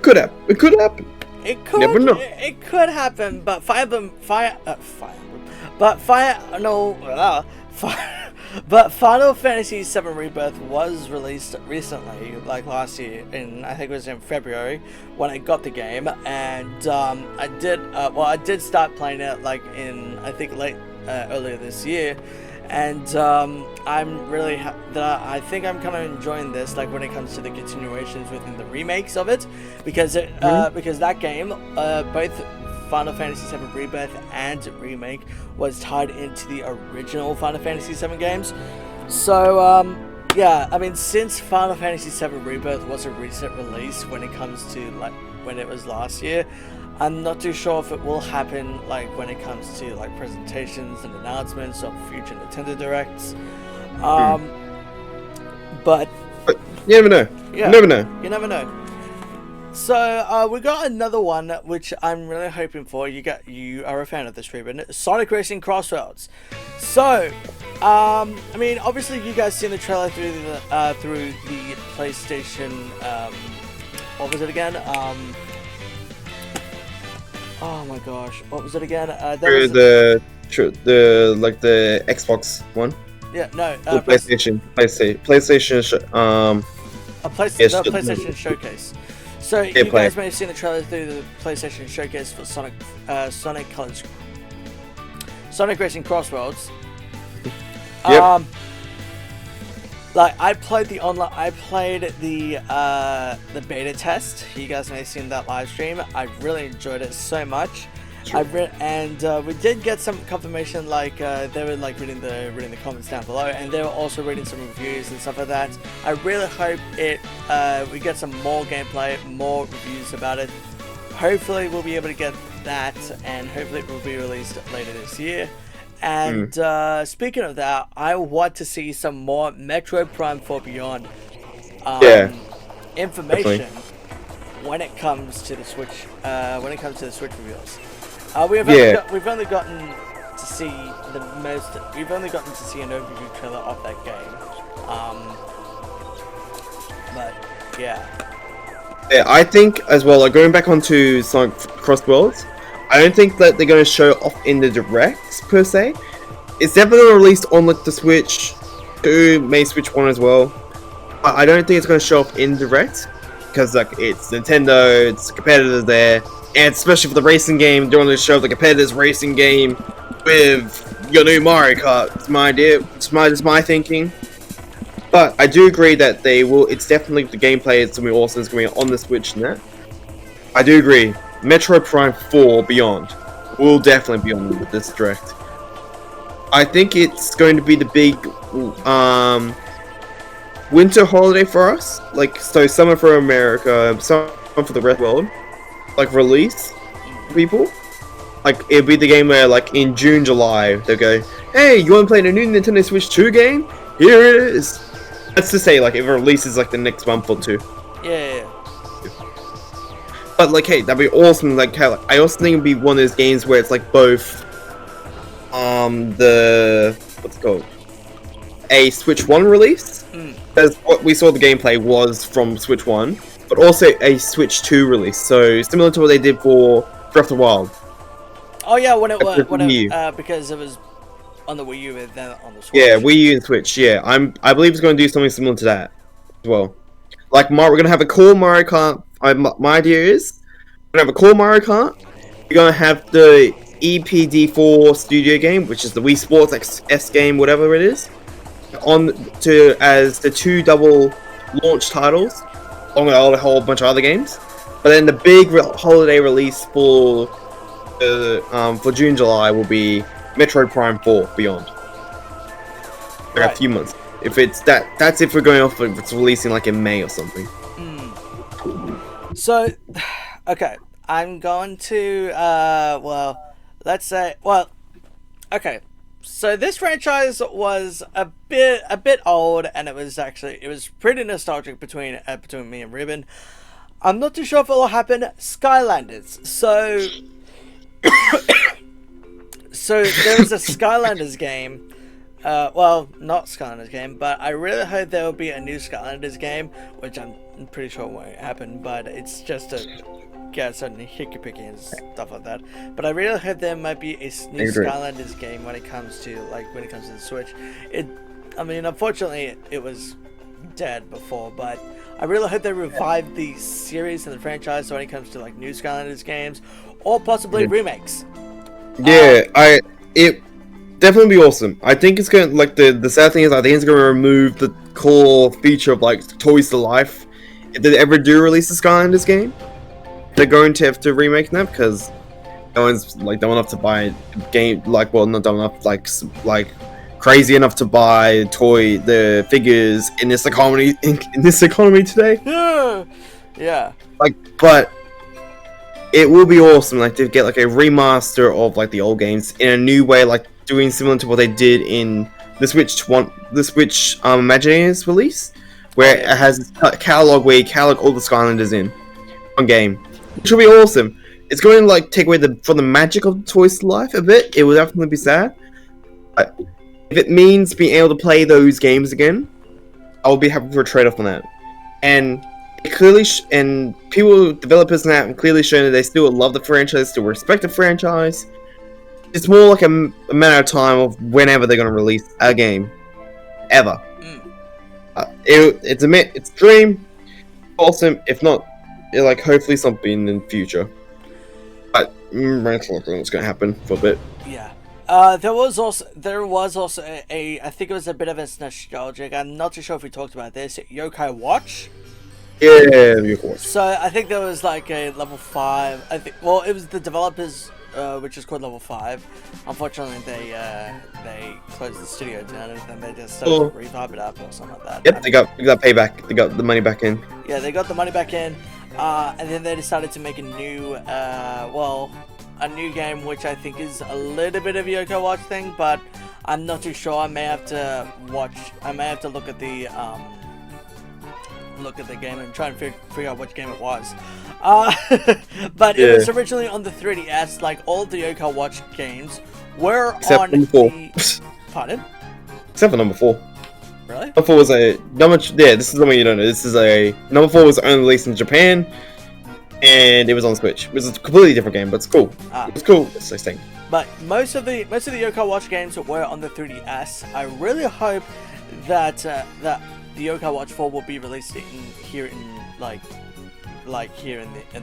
could happen. It could happen. It could. Never know. It could happen, but But Final Fantasy VII Rebirth was released recently, like last year, I think it was in February when I got the game, and I did start playing it like in I think earlier this year, and I think I'm kind of enjoying this, like when it comes to the continuations within the remakes of it, because because that game, both Final Fantasy VII Rebirth and Remake was tied into the original Final Fantasy VII games. So, yeah, I mean, since Final Fantasy VII Rebirth was a recent release when it comes to, like, when it was last year, I'm not too sure if it will happen, like, when it comes to, like, presentations and announcements of future Nintendo Directs. But you never know. Yeah, you never know. You never know. So we got another one which I'm really hoping for. You are a fan of this, Ruben. Sonic Racing Crossroads. So, I mean, obviously you guys seen the trailer through the PlayStation. What was it again? Oh my gosh, what was it again? Through the Xbox one. Yeah, no. PlayStation. PlayStation Showcase. So you guys may have seen the trailer through the PlayStation Showcase for Sonic Racing Crossroads. Yep. Like I played the beta test. You guys may have seen that live stream. I really enjoyed it so much. Sure. We did get some confirmation, like they were like reading the comments down below, and they were also reading some reviews and stuff like that. I really hope we get some more gameplay, more reviews about it. Hopefully we'll be able to get that, and hopefully it will be released later this year. And speaking of that, I want to see some more Metroid Prime 4 Beyond information when it comes to the Switch. When it comes to the Switch reveals. We've only gotten to see We've only gotten to see an overview trailer of that game. But yeah. Yeah, I think as well. Like going back onto Sonic Cross Worlds, I don't think that they're going to show off in the directs per se. It's definitely released on like the Switch 2, maybe Switch 1 as well. But I don't think it's going to show off in direct because like it's Nintendo, it's competitors there. And especially for the racing game, they want to show the competitors' racing game with your new Mario Kart. It's my idea. It's my thinking. But I do agree that they will. It's definitely the gameplay. It's gonna be awesome. It's gonna be on the Switch and that. I do agree. Metroid Prime 4 Beyond will definitely be on this direct. I think it's going to be the big winter holiday for us. Like so, summer for America, summer for the rest of the world. Like release people, like it'll be the game where like in June, July they'll go, hey, you want to play the new Nintendo Switch 2 game? Here it is. Let's just say like if it releases like the next month or two. Yeah. But like, hey, that'd be awesome. Like, how I also think it'd be one of those games where it's like both, the what's it called, a Switch 1 release, as what we saw the gameplay was from Switch 1, but also a Switch 2 release, so similar to what they did for Breath of the Wild. Oh yeah, because it was on the Wii U and then on the Switch. Yeah, Wii U and Switch. Yeah, I believe it's going to do something similar to that as well. Like Mario, we're going to have a core Mario Kart. My idea is we're going to have a core Mario Kart. We're going to have the EPD4 studio game, which is the Wii Sports S game, whatever it is, as the 2 double launch titles, along with a whole bunch of other games. But then the big holiday release for June, July will be Metroid Prime 4 Beyond. Like a few months. If it's that's if we're going off if it's releasing like in May or something. So, okay, I'm going to so this franchise was a bit old, and it was pretty nostalgic between me and Ruben. I'm not too sure if it will happen. Skylanders. So there was a Skylanders game. Not Skylanders game, but I really hope there will be a new Skylanders game, which I'm pretty sure won't happen, but it's just to get some hickey-picky and stuff like that. But I really hope there might be a new Skylanders game when it comes to the Switch. Unfortunately, it was dead before, but I really hope they revive the series and the franchise when it comes to like new Skylanders games, or possibly remakes. Yeah, it definitely be awesome. I think it's going to, the sad thing is I think it's going to remove the core feature of like Toys to Life. If they ever do release a Skylanders game, they're going to have to remake them because no one's like dumb enough to buy a game not dumb enough, like crazy enough to buy the figures in this economy today. Yeah. But it will be awesome, to get a remaster of the old games in a new way, doing similar to what they did in the Switch Imagineers release, where it has a catalog where you catalog all the Skylanders in one game, which will be awesome. It's going to take away from the magic of Toys to Life a bit. It will definitely be sad, but if it means being able to play those games again, I will be happy for a trade-off on that. And clearly, developers now have clearly shown that they still love the franchise, still respect the franchise. It's more like a matter of time of whenever they're going to release a game, ever. It's a dream, awesome. If not, hopefully something in the future. But it's going to happen for a bit. Yeah. There was also I think it was a bit of a nostalgic. I'm not too sure if we talked about this. Yokai Watch. Yeah, of course. So I think there was a level 5. It was the developers, which is called level 5. Unfortunately, they closed the studio down and then they just started to revive it up or something like that. Yep, they got payback. They got the money back in. Yeah, they got the money back in, and then they decided to make a new, a new game, which I think is a little bit of a Yokai Watch thing, but I'm not too sure. I may have to look at the game and try and figure out which game it was. But it was originally on the 3DS. All of the Yokai Watch games were on number 4. Pardon? Except for number 4. Really? Number 4 was this is something you don't know. This is number 4 was only released in Japan, and it was on Switch. It was a completely different game, but it's cool. It's cool. It's nice thing. But most of the Yokai Watch games were on the 3DS. I really hope that the Yokai Watch 4 will be released here in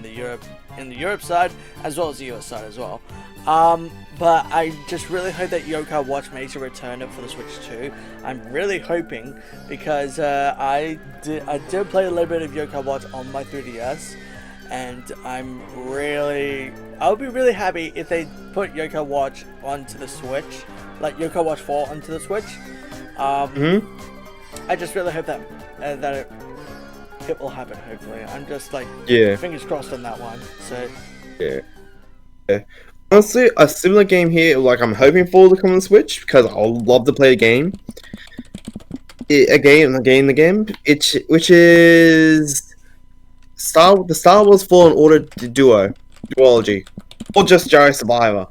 the Europe side as well as the US side as well. But I just really hope that Yokai Watch makes a return for the Switch 2. I'm really hoping because I did play a little bit of Yokai Watch on my 3DS, and I'll be really happy if they put Yokai Watch onto the Switch, Yokai Watch 4 onto the Switch. I just really hope that it will happen. Hopefully, I'm just fingers crossed on that one. So yeah. Honestly, a similar game here, I'm hoping for to come on Switch because I'll love to play a game. Which is the Star Wars Fallen Order duology, or just Jedi Survivor.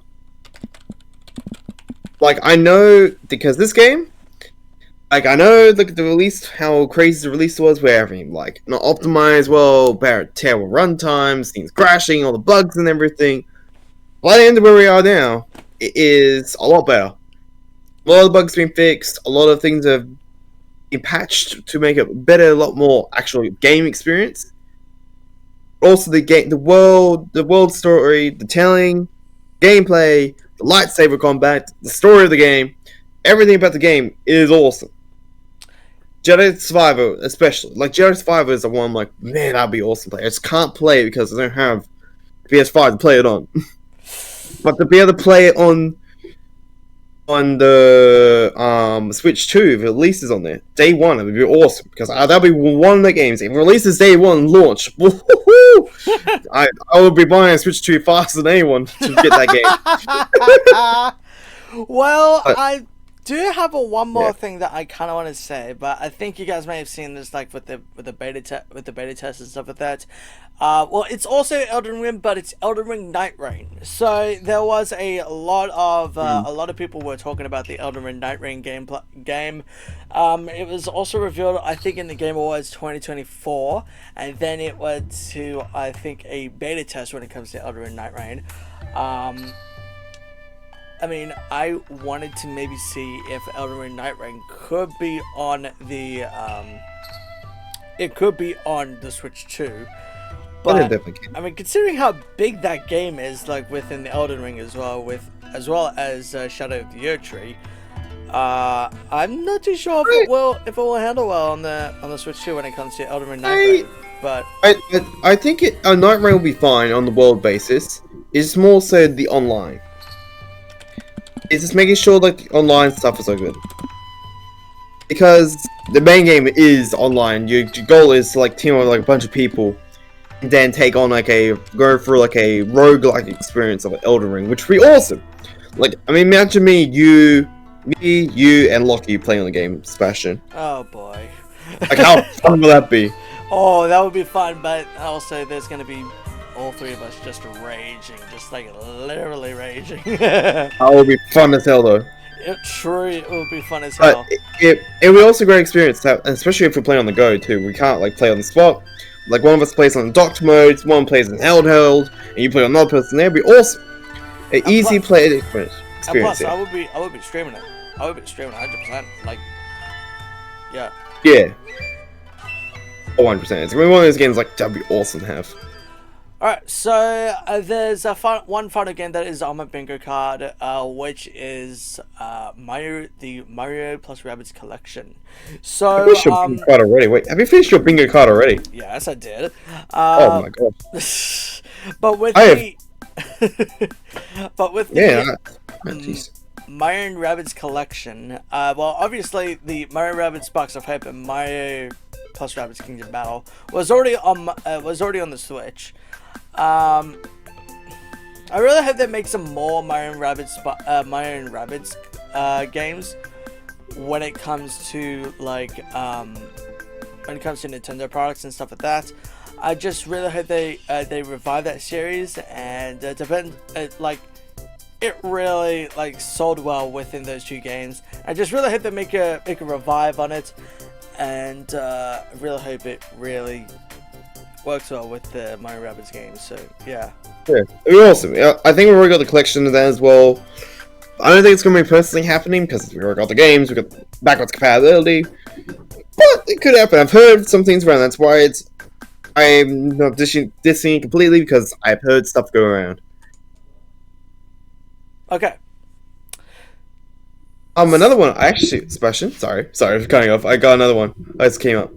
I know because this game, Like, I know the release, how crazy the release was, where everything like not optimized well, terrible run times, things crashing, all the bugs and everything. By the end of where we are now, it is a lot better. A lot of the bugs have been fixed. A lot of things have been patched to make it better, a lot more actual game experience. Also, the world story, the telling, gameplay, the lightsaber combat, the story of the game, everything about the game is awesome. Jedi Survivor, especially. Like, Jedi Survivor is the one, like, man, that'd be awesome to play. I just can't play it because I don't have PS5 to play it on. But to be able to play it on the Switch 2, if it releases on there, day one, it would be awesome. Because that'll be one of the games. If it releases day one launch, I would be buying a Switch 2 faster than anyone to get that game. Well, but, I do have one more thing that I kind of want to say, but I think you guys may have seen this, like with the beta test and stuff like that. Well, it's also Elden Ring, but it's Elden Ring Night Rain. So there was a lot of people were talking about the Elden Ring Night Rain game. It was also revealed, I think, in the Game Awards 2024, and then it went to, I think, a beta test when it comes to Elden Ring Night Rain. I mean, I wanted to maybe see if Elden Ring Night Rain could be on the it could be on the Switch 2. But I mean, considering how big that game is, like within the Elden Ring as well, as Shadow of the Erdtree, I'm not too sure if it will handle well on the Switch 2 when it comes to Elden Ring Night Rain. But I think Night Rain will be fine on the world basis. It's more so the online. It's just making sure that the online stuff is so good. Because the main game is online. Your goal is to like team up with like a bunch of people and then take on go through like a roguelike experience of Elden Ring, which would be awesome. Like, I mean, imagine me, you, and Lockie playing on the game, Sebastian. Oh boy. Like, how fun will that be? Oh, that would be fun, but also there's gonna be all three of us just raging, just like literally raging. That would be fun as hell, though. It would be fun as hell. It would be also a great experience, especially if we play on the go too. We can't like play on the spot. Like, one of us plays on docked modes, one plays in handheld, and you play on another person. That'd be awesome. An easy play experience. And plus, I would be streaming it. I would be streaming it 100%. Like, yeah. Yeah. 100%. It's gonna be one of those games like that'd be awesome to have. Alright, so there's one final game that is on my bingo card, which is the Mario plus Rabbids collection. So, have you finished your bingo card already? Wait, have you finished your bingo card already? Yes, I did. Oh my god. But with Mario and Rabbids collection, well, obviously the Mario Rabbids Box of Hope and Mario plus Rabbids Kingdom Battle was already on the Switch. I really hope they make some more Mario and Rabbids games when it comes to Nintendo products and stuff like that. I just really hope they revive that series, and it really sold well within those two games. I just really hope they make a revive on it, and I really hope it really works well with the Mario Rabbids games. So yeah, it'd be awesome. I think we've already got the collection of that as well. I don't think it's going to be personally happening because we already got the games, we got backwards compatibility, but it could happen. I've heard some things around. That's why I'm not dissing completely, because I've heard stuff go around. Okay. Another one. Actually, Sebastian, sorry for cutting off. I got another one. I just came up.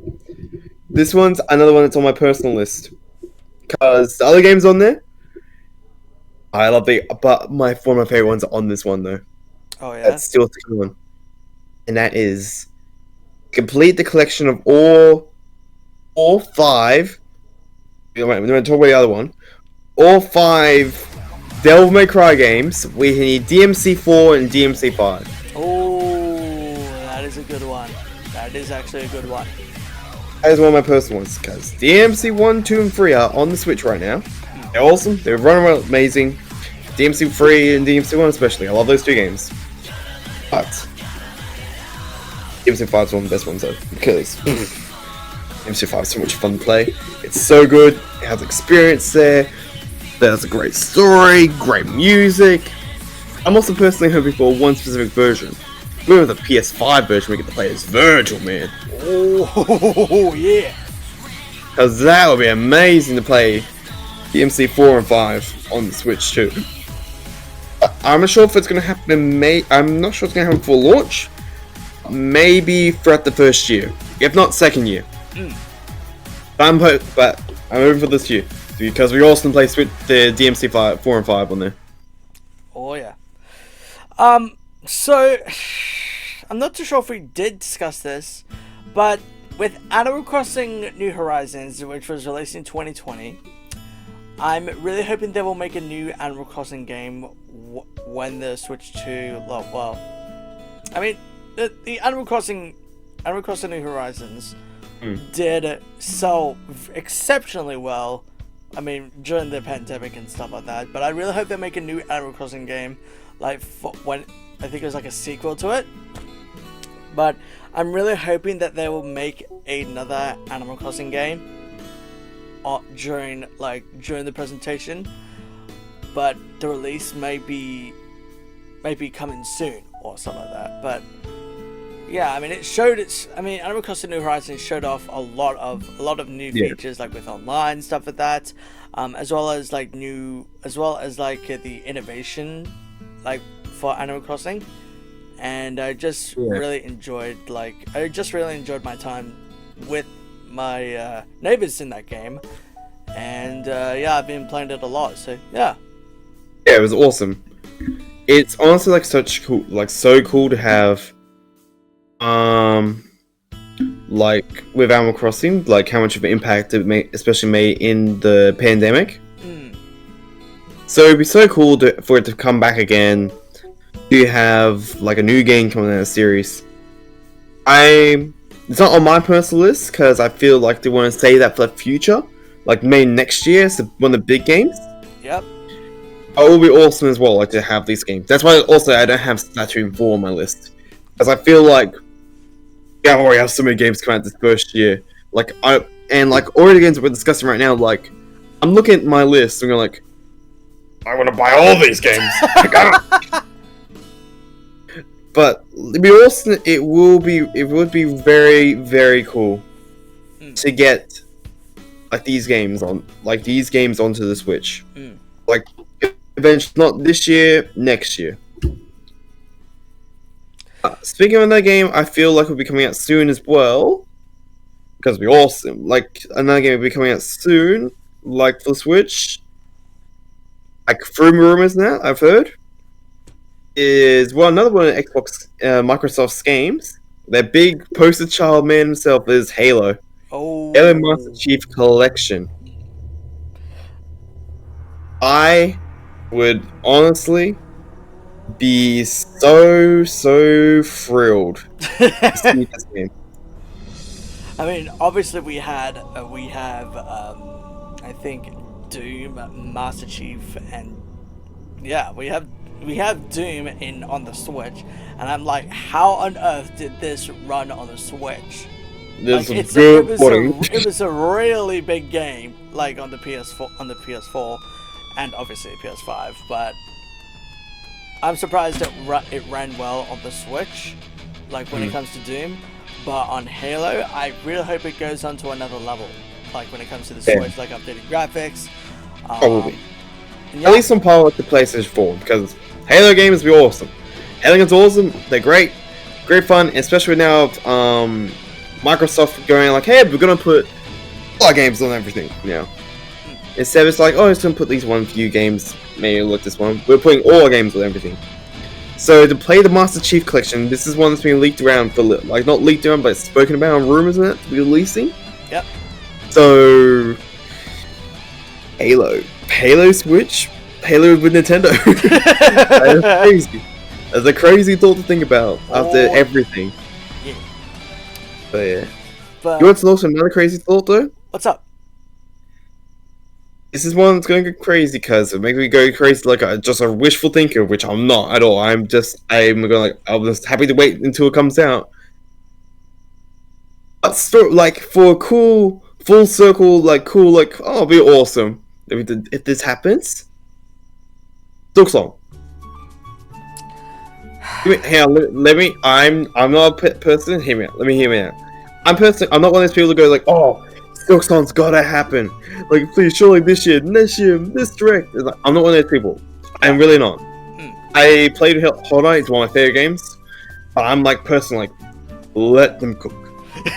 This one's another one that's on my personal list, because the other games on there, I love but one of my favorite ones are on this one though. Oh yeah. That's still a good one, and that is complete the collection of all 5. Wait, we're going to talk about the other one. All 5 Devil May Cry games. We need DMC 4 and DMC 5. Oh, that is a good one. That is actually a good one. That is one of my personal ones, because DMC 1, 2, and 3 are on the Switch right now. They're awesome. They're running around amazing. DMC 3 and DMC 1 especially. I love those two games. But DMC5 is one of the best ones though, because DMC5 is so much fun to play. It's so good. It has experience there. There's a great story, great music. I'm also personally hoping for one specific version. Maybe with a PS5 version, we get to play as Virgil, man. Oh yeah. Because that would be amazing to play DMC 4 and 5 on the Switch too. I'm not sure if it's going to happen in May. I'm not sure it's going to happen for launch. Maybe throughout the first year, if not second year. But I'm hoping for this year because we also can play the DMC 4 and 5 on there. Oh yeah. So I'm not too sure if we did discuss this, but with Animal Crossing New Horizons, which was released in 2020, I'm really hoping they will make a new Animal Crossing game when the Switch 2. Well, I mean, the Animal Crossing New Horizons did sell exceptionally well. I mean, during the pandemic and stuff like that. But I really hope they make a new Animal Crossing game, like when I think it was like a sequel to it. But I'm really hoping that they will make another Animal Crossing game during the presentation. But the release may be coming soon or something like that. But yeah, I mean, Animal Crossing New Horizons showed off a lot of new features, like with online stuff like that, as well as the innovation, like for Animal Crossing, and I just really enjoyed my time with my neighbors in that game, and I've been playing it a lot. So yeah, it was awesome. It's honestly so cool to have. Like with Animal Crossing, like how much of an impact it especially made in the pandemic. So it'd be so cool for it to come back again. You have like a new game coming out of the series. It's not on my personal list because I feel like they want to save that for the future, like maybe next year. So one of the big games. Yep. It will be awesome as well, like to have these games. That's why also I don't have Splatoon 4 on my list because I feel like. Yeah, I already have so many games come out this first year. All the games we're discussing right now, like, I'm looking at my list and I'm like, I want to buy all these games. But it'd be awesome. It would be very, very cool to get these games onto the Switch. Like, eventually, not this year, next year. Speaking of another game, I feel like will be coming out soon as well. Because it'll be awesome. Like, another game will be coming out soon, like for Switch. Like, through rumors now, I've heard. Is, another one of Xbox, Microsoft's games. Their big poster child man himself is Halo. Oh. Halo Master Chief Collection. I would honestly be so thrilled to see this game. I mean, obviously we have I think Doom, Master Chief, and we have Doom on the Switch, and I'm like, how on earth did this run on the Switch? It was a really big game, like on the PS4, and obviously PS5, but I'm surprised it ran well on the Switch, like when it comes to Doom. But on Halo, I really hope it goes on to another level, like when it comes to the Switch, like updated graphics. Probably. At least on par with the PlayStation 4, because Halo games be awesome. Halo games are awesome. They're great fun, especially now Microsoft going like, hey, we're gonna put a lot of games on everything now. Instead, it's like, oh, it's gonna put these one few games. Maybe look this one. We're putting all our games on everything. So to play the Master Chief Collection, this is one that's been leaked around for not leaked around, but spoken about on rumors and that to be releasing. Yep. So Halo Switch, Halo with Nintendo. That's crazy. That's a crazy thought to think about after everything. Yeah. But yeah. You want to know another crazy thought though? What's up? This is one that's going to go crazy because it makes me go crazy like just a wishful thinker, which I'm not at all. I'm just happy to wait until it comes out. But still, like for a cool full circle, like cool, like oh, it'll be awesome if this happens. Silk Song. Hang on, let me. I'm not a person. Hear me out. Let me hear me out. I'm not one of those people who go like, oh, Silk Song's gotta happen. Like, please, surely this year, next year, this direct. Like, I'm not one of those people. I'm really not. I played Hollow Knight. It's one of my favorite games. But I'm like personally like, let them cook.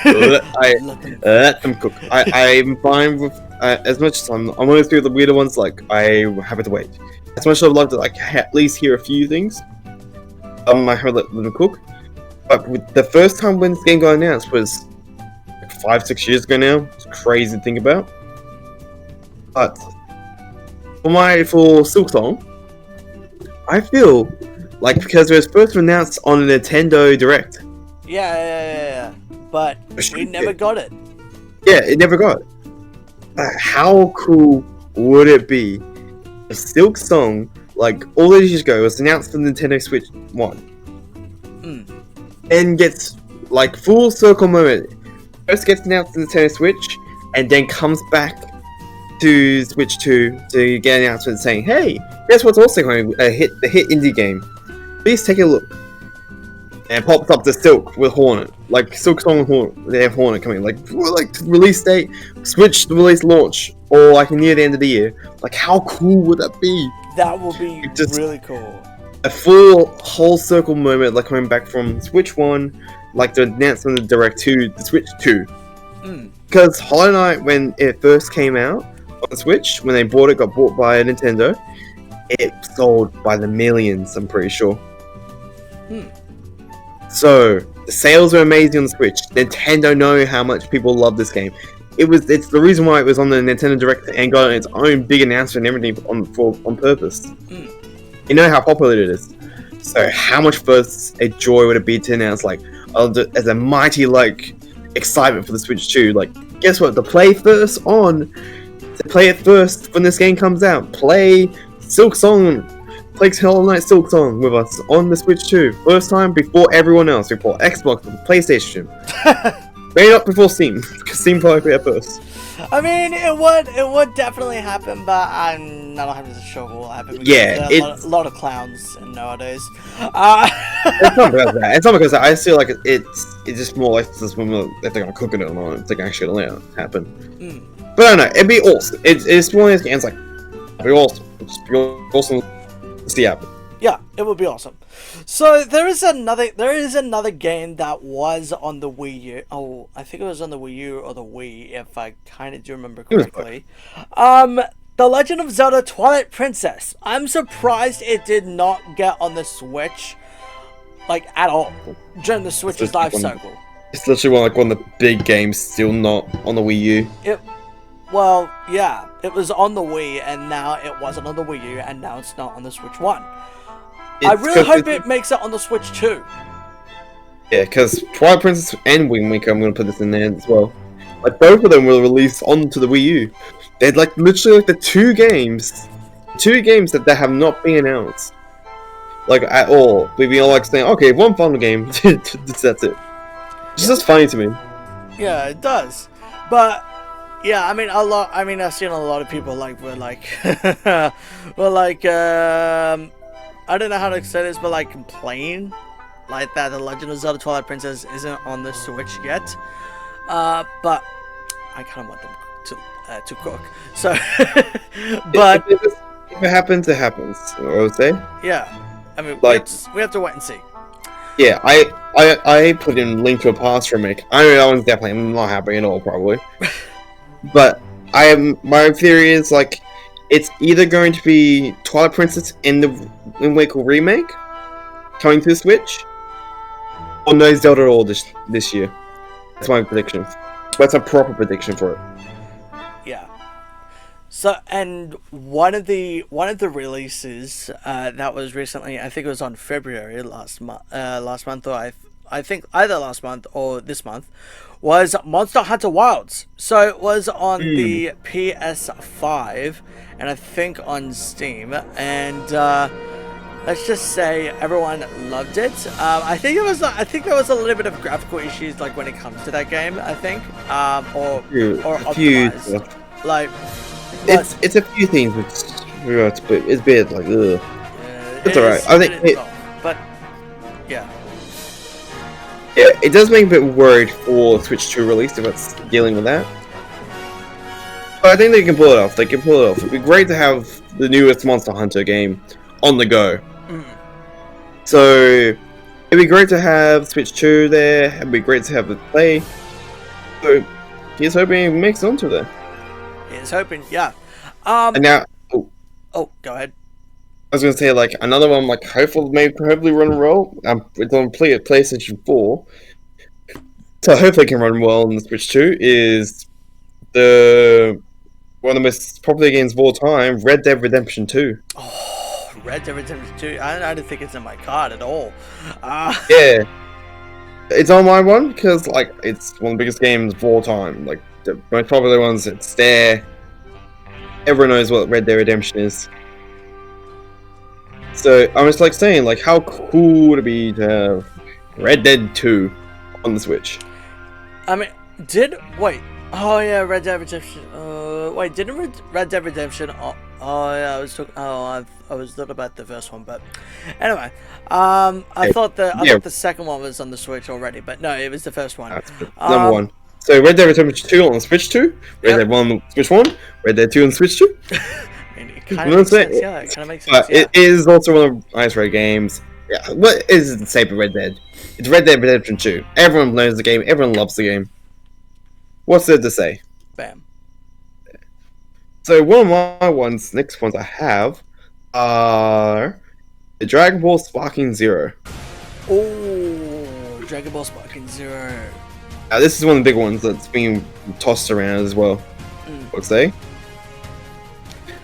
Let them cook. I'm fine with as much as I'm one of those people, the weirder ones. Like I have to wait. As much as I'd love to like at least hear a few things. I heard let them cook. But with the first time when this game got announced was like 5-6 years ago now. It's crazy to think about. But for Silk Song, I feel like because it was first announced on a Nintendo Direct. Yeah. But we never got it. Yeah, it never got it. How cool would it be if Silk Song, like all those years ago, was announced for the Nintendo Switch 1 and gets like full circle moment. First gets announced on the Nintendo Switch and then comes back to Switch 2 to get an announcement saying, hey, guess what's also going to the hit indie game? Please take a look. And pops up the Silk with Hornet. Like Silk Song and Hornet. They have Hornet coming. Like release date, Switch release launch, or like near the end of the year. Like how cool would that be? That would be just really cool. A full whole circle moment, like coming back from Switch 1, like the announcement of the Direct 2, the Switch 2. Because Hollow Knight, when it first came out on the Switch, when they got bought by Nintendo, it sold by the millions, I'm pretty sure. So, the sales are amazing on the Switch. Nintendo know how much people love this game. It's the reason why it was on the Nintendo Direct and got its own big announcement and everything on purpose. You know how popular it is. So how much first a joy would it be to announce like as a mighty like excitement for the Switch 2? Like guess what? To play it first when this game comes out. Play Silk Song. Play Hollow Knight Silk Song with us on the Switch 2. First time before everyone else. Before Xbox, before PlayStation. Maybe not before Steam, because Steam probably be at first. I mean, it would definitely happen, but I'm not 100% sure what will happen. Yeah, it's a lot of clowns nowadays. It's not because of that. It's not because of that. I feel like it's just more like this when if they're gonna cook it or not, if they're actually allow it to happen. But I don't know. It'd be awesome. It's one of those games like it'd be awesome. It'd just be awesome to see happen. Yeah, it would be awesome. So there is another game that was on the Wii U. Oh, I think it was on the Wii U or the Wii, if I kind of do remember correctly. The Legend of Zelda Twilight Princess. I'm surprised it did not get on the Switch, like at all, during the Switch's life cycle. It's literally one of the big games still not on the Wii U. Well, yeah, it was on the Wii, and now it wasn't on the Wii U, and now it's not on the Switch 1. I really hope it makes it on the Switch 2. Yeah, because Twilight Princess and Wind Waker, I'm going to put this in there as well. Like, both of them will release onto the Wii U. They're, like, literally, like, the two games that have not been announced. Like, at all. We've been all, like, saying, okay, one final game, that's it. It's just funny to me. Yeah, it does. But... yeah, I've seen a lot of people I don't know how to say this, but like complain like that the Legend of Zelda Twilight Princess isn't on the Switch yet. But I kind of want them to cook. So, but if it happens, it happens. I would say. Yeah, I mean, like we have to wait and see. Yeah, I put in Link to a Past remake. I mean, that one's definitely I'm not happy at all, probably. But my theory is like it's either going to be Twilight Princess in the Wind Waker remake coming to the Switch, or no Zelda at all this year. That's my prediction. That's a proper prediction for it. Yeah. So, and one of the releases that was recently, I think it was on February last month, or I think either last month or this month, was Monster Hunter Wilds. So it was on the PS5 and I think on Steam, and let's just say everyone loved it. I think there was a little bit of graphical issues like when it comes to that game. I think, or A few. optimized. Like, It's a few things which it's a bit like ugh. It's alright. I think but yeah. Yeah, it does make me a bit worried for Switch 2 release if it's dealing with that. But I think they can pull it off. They can pull it off. It'd be great to have the newest Monster Hunter game on the go. So it'd be great to have Switch 2 there. It'd be great to have it play. So here's hoping it makes it onto there. Here's hoping, yeah. And now, oh, go ahead. I was gonna say like another one like hopefully run well. It's on PlayStation 4, so hopefully it can run well on the Switch 2. Is one of the most popular games of all time, Red Dead Redemption 2. Oh, Red Dead Redemption 2. I don't think it's in my card at all. Yeah, it's on my one because like it's one of the biggest games of all time. Like the most popular ones, it's there. Everyone knows what Red Dead Redemption is. So I was like saying, like, how cool would it be to have Red Dead 2 on the Switch? I mean, wait? Oh yeah, Red Dead Redemption. Wait, didn't Red Dead Redemption? Oh yeah, I was talking. Oh, I was talking about the first one, but anyway, I thought the second one was on the Switch already, but no, it was the first one. Number one. So Red Dead Redemption 2 on the Switch 2, Red Dead 1 on the Switch 1, Red Dead 2 on the Switch 2. It kind of makes sense, yeah. It kind of makes sense. But it is also one of the highest rated games. Yeah, what is the same for Red Dead? It's Red Dead Redemption 2. Everyone knows the game. Everyone loves the game. What's there to say? Bam. So one of my next ones I have are the Dragon Ball Sparking Zero. Oh, Dragon Ball Sparking Zero. Now this is one of the big ones that's being tossed around as well. Let's say.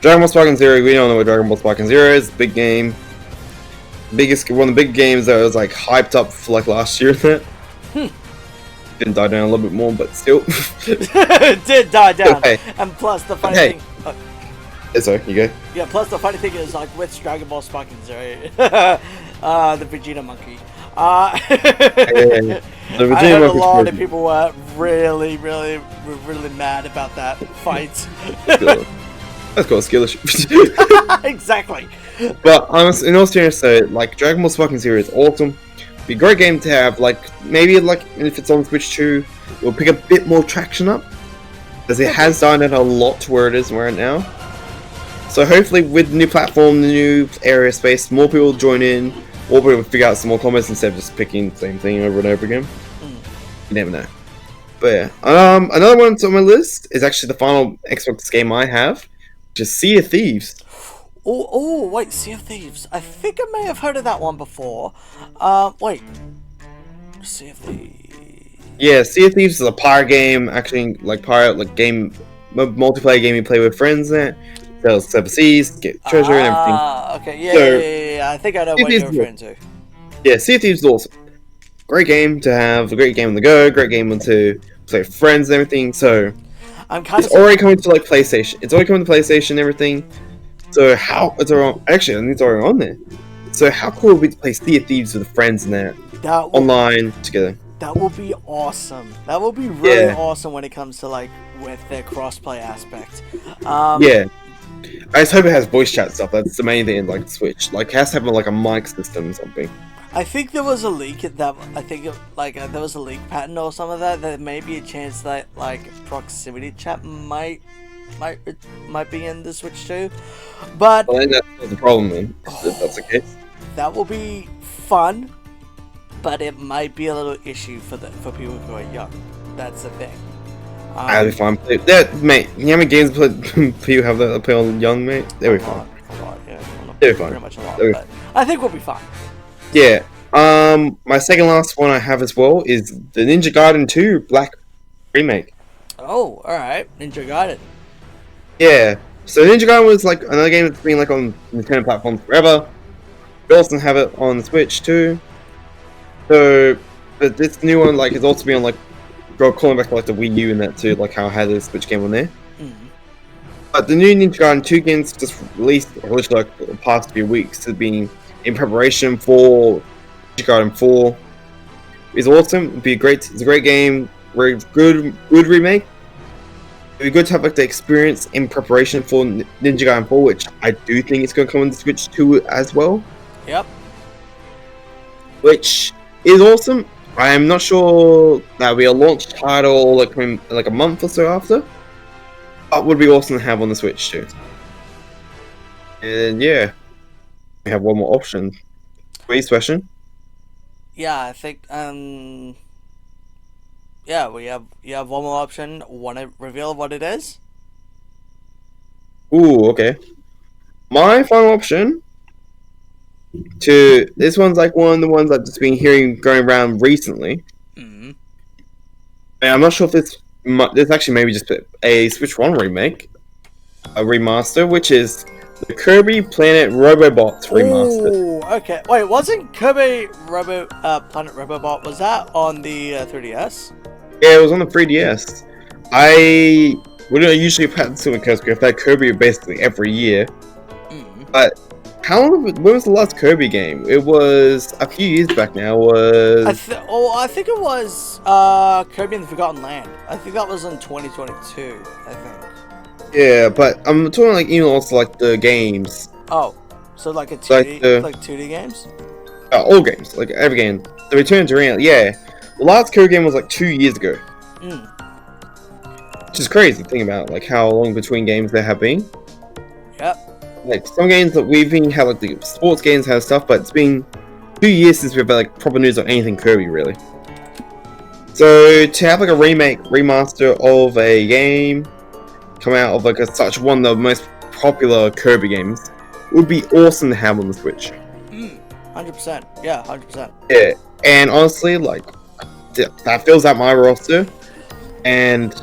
Dragon Ball Sparking Zero, we don't know what Dragon Ball Sparking Zero is. Big game. One of the big games that was like hyped up for like last year. Didn't die down a little bit more, but still. It did die down. Okay. And plus the funny thing. Sorry, you go. Yeah, plus the funny thing is like with Dragon Ball Sparking Zero, the Vegeta monkey. The Vegeta I heard a lot of people were really mad about that fight. That's called skill issue. Exactly. But honestly, in all seriousness, like Dragon Ball Sparking Zero is awesome. Be a great game to have. Like maybe like if it's on Switch 2, it'll pick a bit more traction up, as it has done it a lot to where it is right now. So hopefully, with the new platform, the new area space, more people will join in. Or people will figure out some more comments instead of just picking the same thing over and over again. You never know. But yeah, another one on my list is actually the final Xbox game I have, which is Sea of Thieves. Oh, wait, Sea of Thieves. I think I may have heard of that one before. Wait. Sea of Thieves. Yeah, Sea of Thieves is a pirate game, actually, like game, multiplayer game you play with friends in it. Sails overseas, get treasure and everything. Okay, yeah. I think I know what you're referring to. Yeah, Sea of Thieves is awesome. Great game to have, a great game on the go, great game to play with friends and everything, so... It's already coming to like PlayStation. It's already coming to PlayStation and everything. So how it's already actually it's already on there. So how cool would it be to play Sea of Thieves with friends and that online together? That will be awesome. That will be really awesome when it comes to like with their crossplay aspect. Yeah. I just hope it has voice chat stuff. That's the main thing in like Switch. Like it has to have like a mic system or something. I think there was a leak there was a leak pattern or some of that. There may be a chance that like proximity chat might be in the Switch too, but I think that's the problem then. If that's the case, that will be fun, but it might be a little issue for people who are young. That's the thing. That'll be fine. Mate, you know how many games people have that play on young, mate? They'll be fine. A lot, yeah. They'll be fine. Pretty much a lot, but I think we'll be fine. Yeah. My second last one I have as well is the Ninja Gaiden 2 Black remake. Oh, alright. Ninja Gaiden. Yeah. So Ninja Gaiden was like another game that's been like on Nintendo platforms forever. We also have it on the Switch too. So, but this new one like is also been on like calling back to like the Wii U and that too, like how I had the Switch game on there. But the new Ninja Gaiden 2 games just released literally like the past few weeks have been in preparation for Garden 4 is awesome. It's a great game. Very good remake. It'd be good to have like the experience in preparation for Ninja Gaiden 4, which I do think it's going to come on the Switch 2 as well. Yep. Which is awesome. I am not sure that will be a launch title like a month or so after. But would be awesome to have on the Switch too. And yeah, we have one more option. Please question. Yeah, I think yeah, you have one more option. Want to reveal what it is? Ooh, okay. My final option this one's like one of the ones I've just been hearing going around recently. Mm-hmm. And I'm not sure if this actually maybe just a Switch 1 remake, a remaster, which is the Kirby Planet Robobots remaster. Ooh, okay. Wait, wasn't Kirby Planet Robobot, was that on the 3DS? Yeah, it was on the 3DS. I wouldn't usually practice with Kirby. I've had Kirby basically every year. Mm. But when was the last Kirby game? It was a few years back now. I think it was Kirby and the Forgotten Land. I think that was in 2022, I think. Yeah, but I'm talking like even also like the games. Oh, so like a 2D, like 2D games? All games, like every game. The Return to Reality, yeah. The last Kirby game was like 2 years ago. Which is crazy to think about, like how long between games there have been. Yep. Like some games that we've been had like the sports games have stuff, but it's been 2 years since we've had like proper news on anything Kirby really. So to have like a remaster of a game come out of like such one of the most popular Kirby games would be awesome to have on the Switch. 100%. Yeah, 100%. Yeah, and honestly, like that fills out my roster, and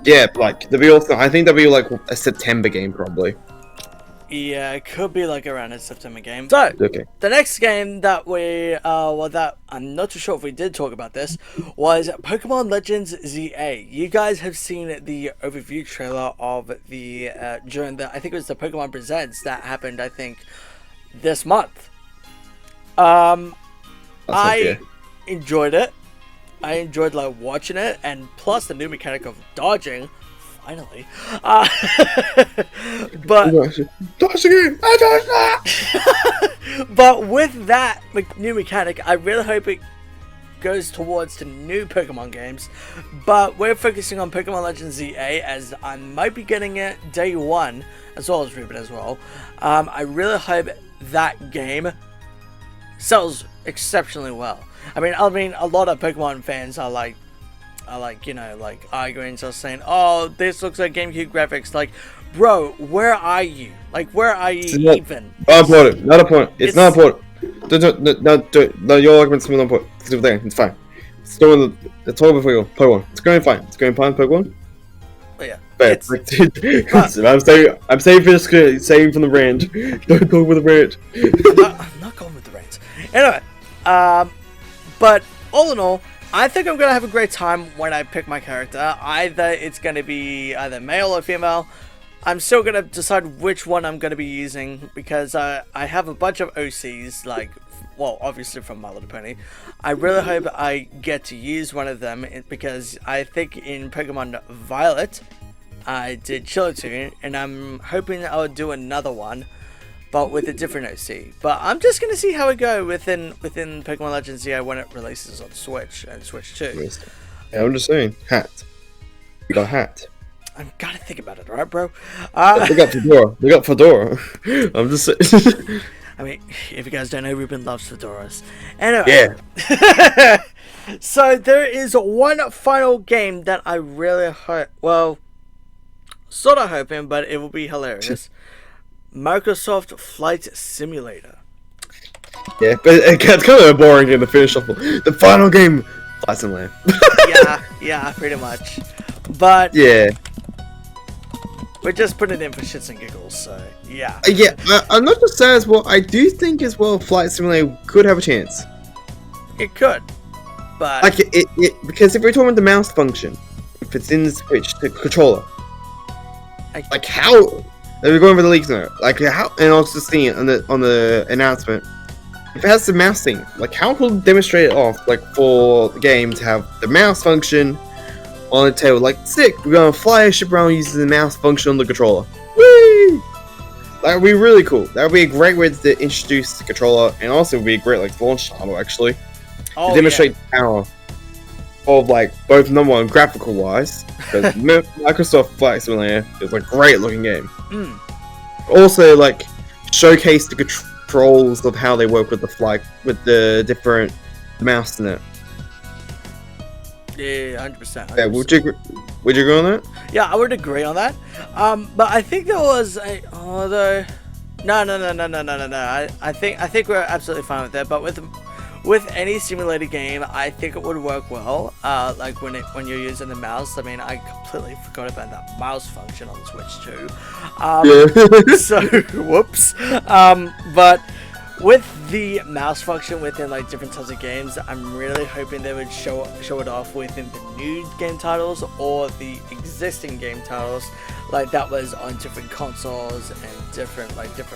yeah, like I think that'll be like a September game probably. Yeah, it could be like around a September game. So, okay. The next game that that I'm not too sure if we did talk about this, was Pokemon Legends ZA. You guys have seen the overview trailer of the, I think it was the Pokemon Presents that happened, I think, this month. I enjoyed it. I enjoyed like watching it, and plus the new mechanic of dodging. Finally, but dodge again. I dodge. But with that new mechanic, I really hope it goes towards the new Pokemon games. But we're focusing on Pokemon Legends ZA, as I might be getting it day one, as well as Ruben as well. I really hope that game sells exceptionally well. I mean, a lot of Pokemon fans are like, arguing, just saying, "Oh, this looks like GameCube graphics." Like, bro, where are you? Like, where are you even? Not important. It's not important. No, your argument's not important. It's fine. It's all before you Pokemon. It's going fine. It's going fine, Pokemon. But yeah. I'm saving from the rant. Don't go with the rant. I'm not going with the rant. Anyway, but all in all, I think I'm going to have a great time when I pick my character. Either it's going to be either male or female. I'm still going to decide which one I'm going to be using, because I have a bunch of OCs, like, well, obviously from My Little Pony. I really hope I get to use one of them, because I think in Pokemon Violet, I did ChillyTune, and I'm hoping I'll do another one, but with a different OC. But I'm just going to see how it goes within Pokemon Legends ZA when it releases on Switch and Switch 2. Yeah, I'm just saying, hat. You got a hat. I've got to think about it, alright, bro? They got Fedora. I'm just saying. I mean, if you guys don't know, Ruben loves fedoras. Anyway. Yeah. So there is one final game that I really hope, well, sort of hoping, but it will be hilarious. Microsoft Flight Simulator. Yeah, but it's kind of a boring game to finish off. The final game, Flight Simulator. yeah, pretty much. But yeah, we're just putting it in for shits and giggles, so yeah. I'm not just saying as well. I do think as well, Flight Simulator could have a chance. It could, but like it because if we're talking about the mouse function, if it's in the Switch, the controller, like how we're going over the leaks now. Like how, and also seeing on the announcement, if it has the mouse thing, like how could we demonstrate it off, like for the game to have the mouse function on the table? Like sick, we're gonna fly a ship around using the mouse function on the controller. Whee! That would be really cool. That would be a great way to introduce the controller, and also would be a great like launch title actually to demonstrate the power of like both number one graphical wise, because Microsoft Flight Simulator is a great looking game. Also like showcase the controls of how they work with the flight with the different mouse in it. Yeah, 100%. Yeah, would you agree on that? Yeah, I would agree on that. But I think there was a although no. I think we're absolutely fine with that. But with any simulator game, I think it would work well. Like when you're using the mouse. I mean, I completely forgot about that mouse function on the Switch too. Yeah. So whoops. But with the mouse function within like different types of games, I'm really hoping they would show it off within the new game titles or the existing game titles, like that was on different consoles and different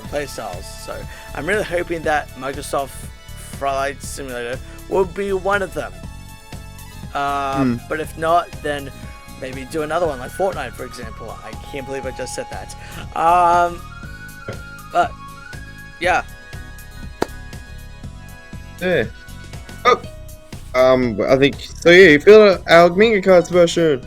play styles. So I'm really hoping that Microsoft Flight Simulator will be one of them. But if not, then maybe do another one like Fortnite, for example. I can't believe I just said that. But yeah. Yeah. Oh. I think so. Yeah, you feel our bingo cards version.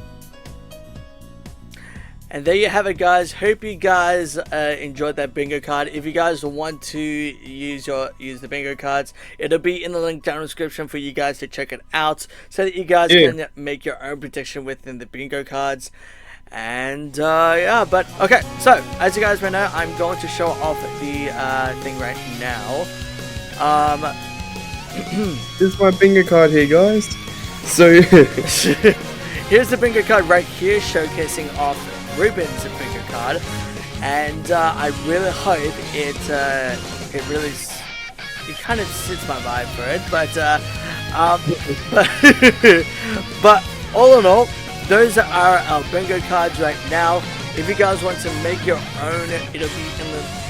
And there you have it, guys. Hope you guys enjoyed that bingo card. If you guys want to use the bingo cards, it'll be in the link down in the description for you guys to check it out, so that you guys can make your own prediction within the bingo cards. And yeah, but okay. So as you guys may know, I'm going to show off the thing right now. This is my bingo card here, guys. So here's the bingo card right here, showcasing off Ruben's bingo card, and I really hope it really kind of suits my vibe for it. But all in all, those are our bingo cards right now. If you guys want to make your own, it'll be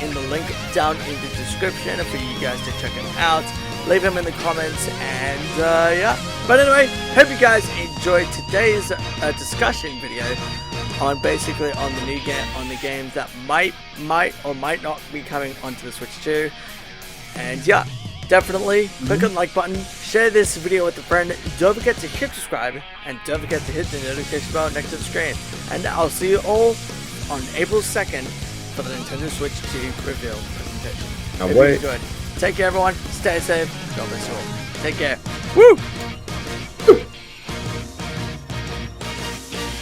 in the link down in the description for you guys to check it out. Leave them in the comments, and yeah. But anyway, hope you guys enjoyed today's discussion video on basically on the new game, on the games that might or might not be coming onto the Switch 2. And yeah, definitely click on the like button, share this video with a friend, don't forget to hit subscribe, and don't forget to hit the notification bell next to the screen. And I'll see you all on April 2nd for the Nintendo Switch 2 reveal presentation. Can't wait. Good. Take care, everyone. Stay safe. God bless you all. Take care. Woo!